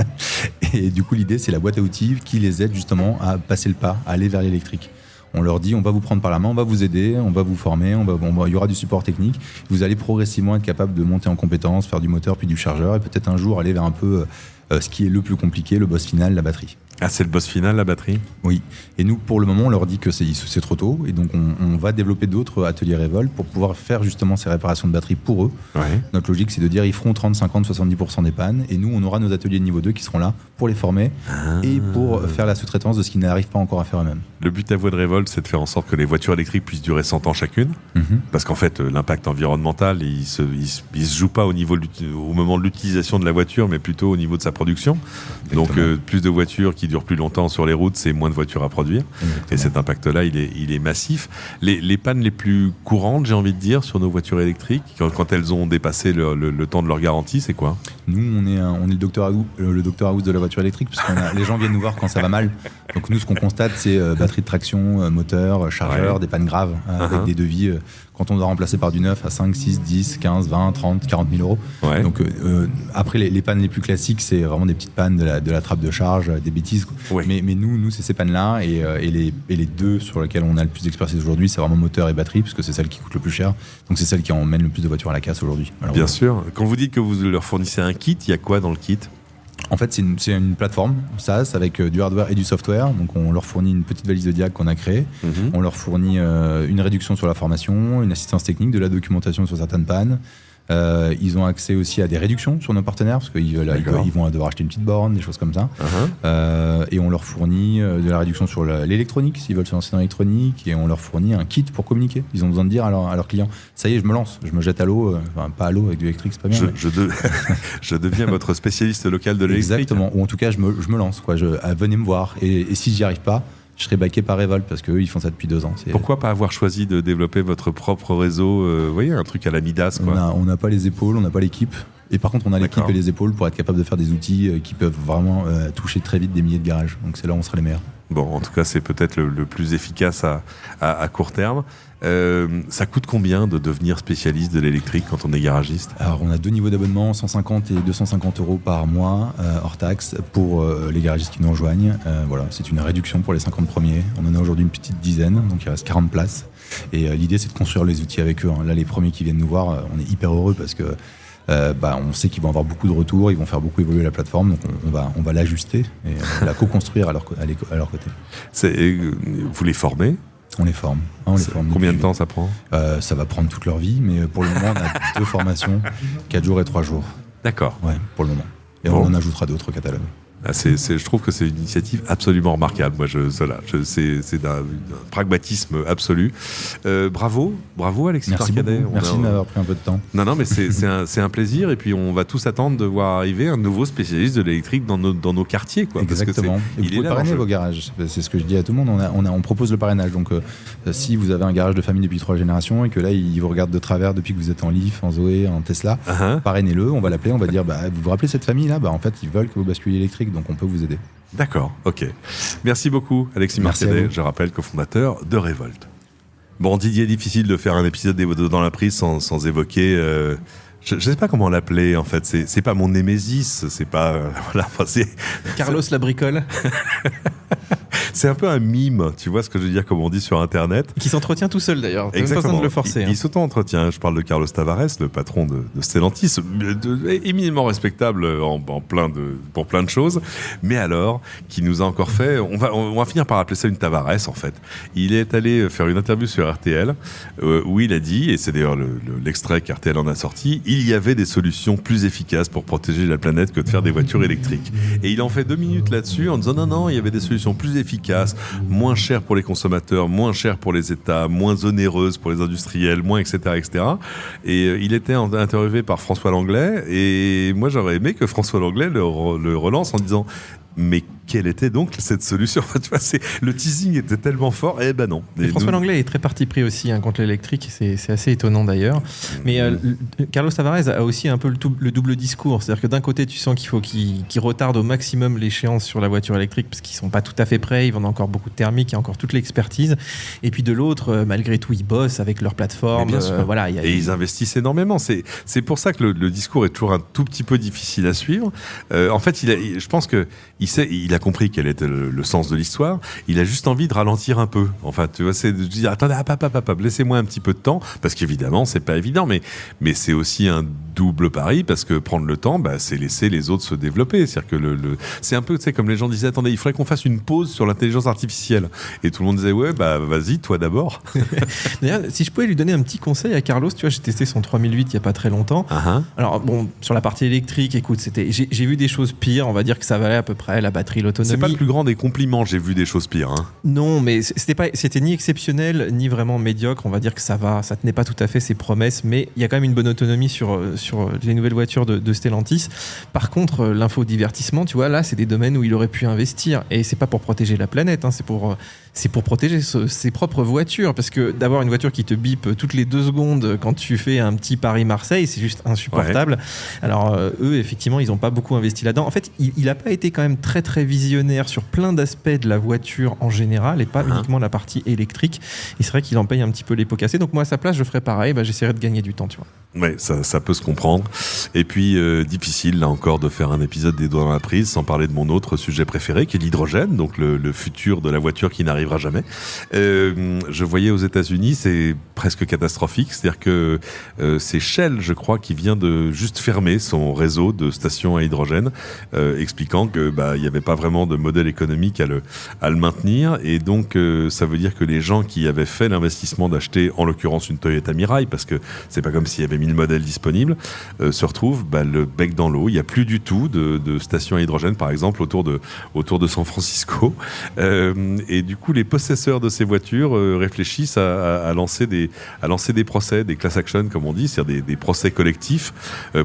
Et du coup, l'idée, c'est la boîte à outils qui les aide justement à passer le pas, à aller vers l'électrique. On leur dit, on va vous prendre par la main, on va vous aider, on va vous former, il y aura du support technique. Vous allez progressivement être capable de monter en compétences, faire du moteur puis du chargeur, et peut-être un jour aller vers un peu ce qui est le plus compliqué, le boss final, la batterie. Ah, c'est le boss final, la batterie ? Oui. Et nous, pour le moment, on leur dit que c'est trop tôt. Et donc, on va développer d'autres ateliers Revolt pour pouvoir faire justement ces réparations de batterie pour eux. Ouais. Notre logique, c'est de dire ils feront 30, 50, 70% des pannes. Et nous, on aura nos ateliers de niveau 2 qui seront là pour les former et pour faire la sous-traitance de ce qu'ils n'arrivent pas encore à faire eux-mêmes. Le but à voix de Revolt, c'est de faire en sorte que les voitures électriques puissent durer 100 ans chacune. Parce qu'en fait, l'impact environnemental, il se joue pas au moment de l'utilisation de la voiture, mais plutôt au niveau de sa production. Exactement. Donc, plus de voitures qui durent plus longtemps sur les routes, c'est moins de voitures à produire. Exactement. Et cet impact-là, il est massif. Les pannes les plus courantes, j'ai envie de dire, sur nos voitures électriques, quand elles ont dépassé le temps de leur garantie, c'est quoi ? Nous, on est le docteur House de la voiture électrique, parce que les gens viennent nous voir quand ça va mal. Donc nous, ce qu'on constate, c'est batterie de traction, moteur, chargeur, des pannes graves, avec des devis, quand on doit remplacer par du neuf, à 5, 6, 10, 15, 20, 30, 40 000 euros. Ouais. Donc après, les pannes les plus classiques, c'est vraiment des petites pannes de la trappe de charge, des bêtises. Ouais. Mais nous, c'est ces pannes-là, et les deux sur lesquelles on a le plus d'expertise aujourd'hui, c'est vraiment moteur et batterie, parce que c'est celle qui coûte le plus cher. Donc c'est celle qui emmène le plus de voitures à la casse aujourd'hui. Bien sûr. Quand vous dites que vous leur fournissez un kit, il y a quoi dans le kit ? En fait, c'est une plateforme SaaS avec du hardware et du software. Donc, on leur fournit une petite valise de diag qu'on a créée. On leur fournit une réduction sur la formation, une assistance technique, de la documentation sur certaines pannes. Ils ont accès aussi à des réductions sur nos partenaires parce qu'ils vont devoir acheter une petite borne, des choses comme ça. Et on leur fournit de la réduction sur l'électronique s'ils veulent se lancer dans l'électronique, et on leur fournit un kit pour communiquer. Ils ont besoin de dire à leurs clients, ça y est, je me lance, je me jette à l'eau, enfin pas à l'eau avec du électrique, c'est pas bien. Je deviens votre spécialiste local de l'électrique. Exactement, ou en tout cas je me lance, quoi. Venez me voir, et si j'y arrive pas, je serai backé par Revolt parce qu'eux, ils font ça depuis 2 ans. Pourquoi pas avoir choisi de développer votre propre réseau, vous voyez, un truc à la Midas, quoi. On n'a pas les épaules, on n'a pas l'équipe. Et par contre, on a l'équipe et les épaules pour être capable de faire des outils qui peuvent vraiment toucher très vite des milliers de garages. Donc c'est là où on sera les meilleurs. Bon, en tout cas, c'est peut-être le plus efficace à court terme. Ça coûte combien de devenir spécialiste de l'électrique quand on est garagiste ? Alors, on a 2 niveaux d'abonnement, 150 et 250 euros par mois, hors taxe, pour les garagistes qui nous rejoignent. Voilà, c'est une réduction pour les 50 premiers. On en a aujourd'hui une petite dizaine, donc il reste 40 places. Et l'idée, c'est de construire les outils avec eux. Là, les premiers qui viennent nous voir, on est hyper heureux parce que on sait qu'ils vont avoir beaucoup de retours, ils vont faire beaucoup évoluer la plateforme, donc on va l'ajuster et la co-construire à leur côté. Vous les formez ? On les forme. Combien de temps ça prend ? Ça va prendre toute leur vie, mais pour le moment, on a 2 formations, 4 jours et 3 jours. D'accord. Ouais, pour le moment. Et on en ajoutera d'autres au catalogue. Je trouve que c'est une initiative absolument remarquable. Moi, c'est d'un pragmatisme absolu. Bravo, Alexis Parcadet. Merci de m'avoir pris un peu de temps. Non, mais c'est un plaisir. Et puis, on va tous attendre de voir arriver un nouveau spécialiste de l'électrique dans nos quartiers, quoi. Exactement. Parce que vous pouvez parrainer vos garages. C'est ce que je dis à tout le monde. On propose le parrainage. Donc, si vous avez un garage de famille depuis 3 générations et que là, il vous regarde de travers depuis que vous êtes en Leaf, en Zoé, en Tesla, parrainez-le. On va l'appeler. On va dire, vous vous rappelez cette famille-là ? En fait, ils veulent que vous basculiez électrique. Donc on peut vous aider. D'accord, ok. Merci beaucoup, Alexis Parcadet, je rappelle, cofondateur de Revolt. Bon, Didier, difficile de faire un épisode des Dans la prise sans évoquer... je ne sais pas comment l'appeler, en fait. C'est pas mon némésis, c'est pas... c'est... Carlos la bricole. C'est un peu un mime, tu vois ce que je veux dire, comme on dit sur Internet. Qui s'entretient tout seul d'ailleurs. T'as même pas besoin de le forcer. Il s'auto-entretient. Je parle de Carlos Tavares, le patron de Stellantis, éminemment respectable pour plein de choses. Mais alors, qui nous a encore fait... On va finir par appeler ça une Tavares, en fait. Il est allé faire une interview sur RTL, où il a dit, et c'est d'ailleurs l'extrait qu'RTL en a sorti, il y avait des solutions plus efficaces pour protéger la planète que de faire des voitures électriques. Et il en fait 2 minutes là-dessus en disant non, il y avait des solutions plus efficaces, moins chères pour les consommateurs, moins chères pour les États, moins onéreuses pour les industriels, moins etc. Et il était interviewé par François Langlais, et moi j'aurais aimé que François Langlais le relance en disant mais quelle était donc cette solution ? Enfin, tu vois, le teasing était tellement fort, eh ben non. Et François Langlais est très parti pris aussi contre l'électrique, c'est assez étonnant d'ailleurs. Mais Carlos Tavares a aussi un peu le double discours, c'est-à-dire que d'un côté tu sens qu'il faut qu'il retarde au maximum l'échéance sur la voiture électrique parce qu'ils sont pas tout à fait prêts, ils vendent encore beaucoup de thermique, il y a encore toute l'expertise. Et puis de l'autre, malgré tout, ils bossent avec leur plateforme. Et ils investissent énormément. C'est pour ça que le discours est toujours un tout petit peu difficile à suivre. En fait, je pense que il a compris quel était le sens de l'histoire. Il a juste envie de ralentir un peu. Enfin, tu vois, c'est de dire attendez, laissez-moi un petit peu de temps, parce qu'évidemment, c'est pas évident, mais c'est aussi un double pari parce que prendre le temps, c'est laisser les autres se développer. C'est-à-dire que c'est un peu, tu sais, comme les gens disaient, attendez, il faudrait qu'on fasse une pause sur l'intelligence artificielle. Et tout le monde disait, ouais, vas-y, toi d'abord. D'ailleurs, si je pouvais lui donner un petit conseil à Carlos, tu vois, j'ai testé son 3008 il y a pas très longtemps. Alors bon, sur la partie électrique, écoute, j'ai vu des choses pires. On va dire que ça valait à peu près la batterie, l'autonomie. C'est pas le plus grand des compliments. J'ai vu des choses pires. Non, mais c'était ni exceptionnel ni vraiment médiocre. On va dire que ça tenait pas tout à fait ses promesses, mais il y a quand même une bonne autonomie sur les nouvelles voitures de Stellantis. Par contre, l'infodivertissement, tu vois, là, c'est des domaines où il aurait pu investir. Et c'est pas pour protéger la planète, c'est pour protéger ses propres voitures. Parce que d'avoir une voiture qui te bip toutes les 2 secondes quand tu fais un petit Paris-Marseille, c'est juste insupportable. Ouais. Alors, eux, effectivement, ils n'ont pas beaucoup investi là-dedans. En fait, il n'a pas été quand même très, très visionnaire sur plein d'aspects de la voiture en général et pas uniquement la partie électrique. Et c'est vrai qu'il en paye un petit peu les pots cassés. Donc, moi, à sa place, je ferais pareil. J'essaierais de gagner du temps, tu vois. Ouais, ça peut se comprendre. Et puis, difficile, là encore, de faire un épisode des doigts dans la prise sans parler de mon autre sujet préféré, qui est l'hydrogène, donc le futur de la voiture qui n'arrivera jamais. Je voyais aux États-Unis, c'est presque catastrophique. C'est-à-dire que c'est Shell, je crois, qui vient de juste fermer son réseau de stations à hydrogène, expliquant que il n'y avait pas vraiment de modèle économique à le maintenir. Et donc, ça veut dire que les gens qui avaient fait l'investissement d'acheter, en l'occurrence, une Toyota Mirai, parce que c'est pas comme s'il y avait 1000 modèles disponibles, se retrouvent le bec dans l'eau. Il n'y a plus du tout de stations à hydrogène, par exemple, autour de San Francisco. Et du coup, les possesseurs de ces voitures réfléchissent à lancer des procès, des class action, comme on dit, c'est-à-dire des procès collectifs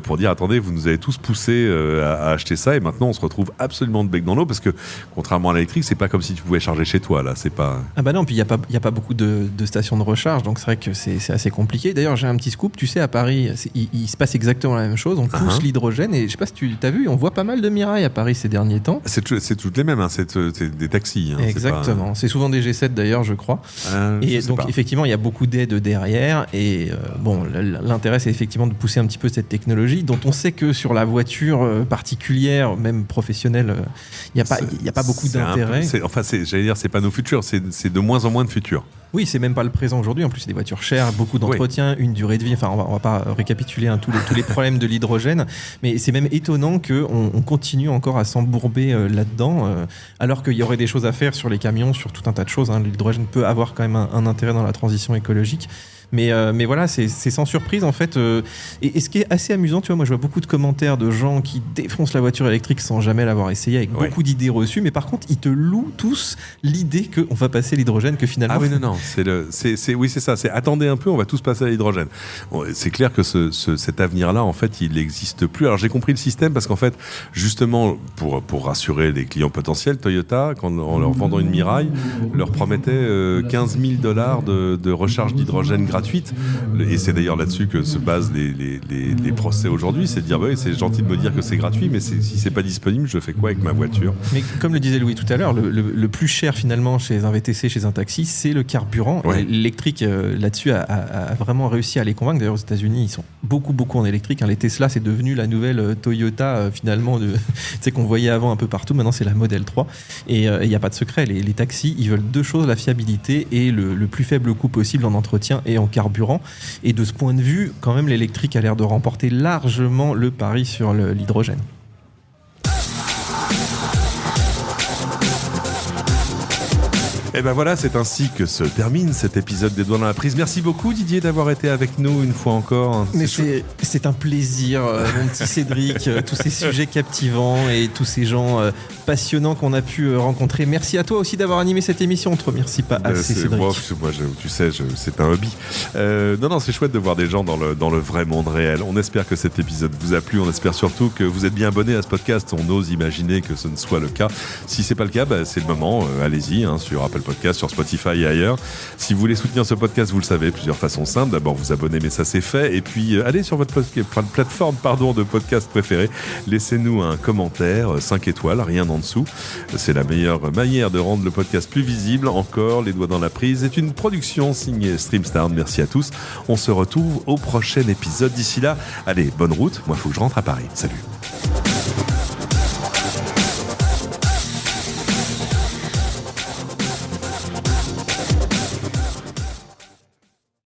pour dire, attendez, vous nous avez tous poussés à acheter ça, et maintenant on se retrouve absolument de bec dans l'eau, parce que contrairement à l'électrique, c'est pas comme si tu pouvais charger chez toi, là, c'est pas... non, puis il y a pas beaucoup de stations de recharge, donc c'est vrai que c'est assez compliqué. D'ailleurs, j'ai un petit scoop, tu sais, à Paris, il se passe exactement la même chose, on pousse l'hydrogène, et je sais pas si tu as vu, on voit pas mal de Mirai à Paris ces derniers temps. C'est toutes les mêmes, c'est des taxis. Exactement, c'est souvent des G7 d'ailleurs, je crois. Et donc effectivement, il y a beaucoup d'aides derrière, et l'intérêt, c'est effectivement de pousser un petit peu cette technologie, dont on sait que sur la voiture particulière, même professionnelle, il n'y a pas beaucoup d'intérêt. J'allais dire, c'est pas nos futurs, c'est de moins en moins de futurs. Oui, c'est même pas le présent aujourd'hui. En plus, c'est des voitures chères, beaucoup d'entretien, une durée de vie. Enfin, on va pas récapituler tous les problèmes de l'hydrogène, mais c'est même étonnant qu'on continue encore à s'embourber là-dedans, alors qu'il y aurait des choses à faire sur les camions, sur tout un tas de choses. L'hydrogène peut avoir quand même un intérêt dans la transition écologique. Mais voilà, c'est sans surprise en fait. Et ce qui est assez amusant, tu vois, moi je vois beaucoup de commentaires de gens qui défoncent la voiture électrique sans jamais l'avoir essayé, avec beaucoup d'idées reçues, mais par contre ils te louent tous l'idée qu'on va passer à l'hydrogène, que finalement... Ah oui, non, c'est ça, c'est attendez un peu, on va tous passer à l'hydrogène. C'est clair que cet avenir-là, en fait, il n'existe plus. Alors j'ai compris le système parce qu'en fait, justement, pour rassurer les clients potentiels, Toyota, en leur vendant une Mirai, leur promettait $15 000 de recharge d'hydrogène gratuite. Et c'est d'ailleurs là-dessus que se basent les procès aujourd'hui, c'est de dire c'est gentil de me dire que c'est gratuit, mais si c'est pas disponible, je fais quoi avec ma voiture? Mais comme le disait Louis tout à l'heure, le plus cher finalement chez un VTC, chez un taxi, c'est le carburant. L'électrique là-dessus a vraiment réussi à les convaincre. D'ailleurs aux États-Unis, ils sont beaucoup en électrique. Les Tesla, c'est devenu la nouvelle Toyota finalement qu'on voyait avant un peu partout. Maintenant, c'est la Model 3. Et il n'y a pas de secret. Les taxis, ils veulent 2 choses, la fiabilité et le plus faible coût possible en entretien et en carburant. Et de ce point de vue, quand même, l'électrique a l'air de remporter largement le pari sur l'hydrogène. Et ben voilà, c'est ainsi que se termine cet épisode des Doigts dans la prise. Merci beaucoup Didier d'avoir été avec nous une fois encore. Mais c'est un plaisir, mon petit Cédric, tous ces sujets captivants et tous ces gens passionnants qu'on a pu rencontrer. Merci à toi aussi d'avoir animé cette émission. On ne te remercie pas assez, Cédric. Moi, tu sais, c'est un hobby. Non, c'est chouette de voir des gens dans le vrai monde réel. On espère que cet épisode vous a plu. On espère surtout que vous êtes bien abonnés à ce podcast. On ose imaginer que ce ne soit le cas. Si c'est pas le cas, c'est le moment. Allez-y sur Apple Podcast, sur Spotify et ailleurs. Si vous voulez soutenir ce podcast, vous le savez, plusieurs façons simples. D'abord, vous abonnez, mais ça c'est fait. Et puis, allez sur votre plateforme de podcast préférée. Laissez-nous un commentaire, 5 étoiles, rien en dessous. C'est la meilleure manière de rendre le podcast plus visible. Encore, Les Doigts dans la prise est une production signée Streamstar. Merci à tous. On se retrouve au prochain épisode. D'ici là, allez, bonne route. Moi, il faut que je rentre à Paris. Salut.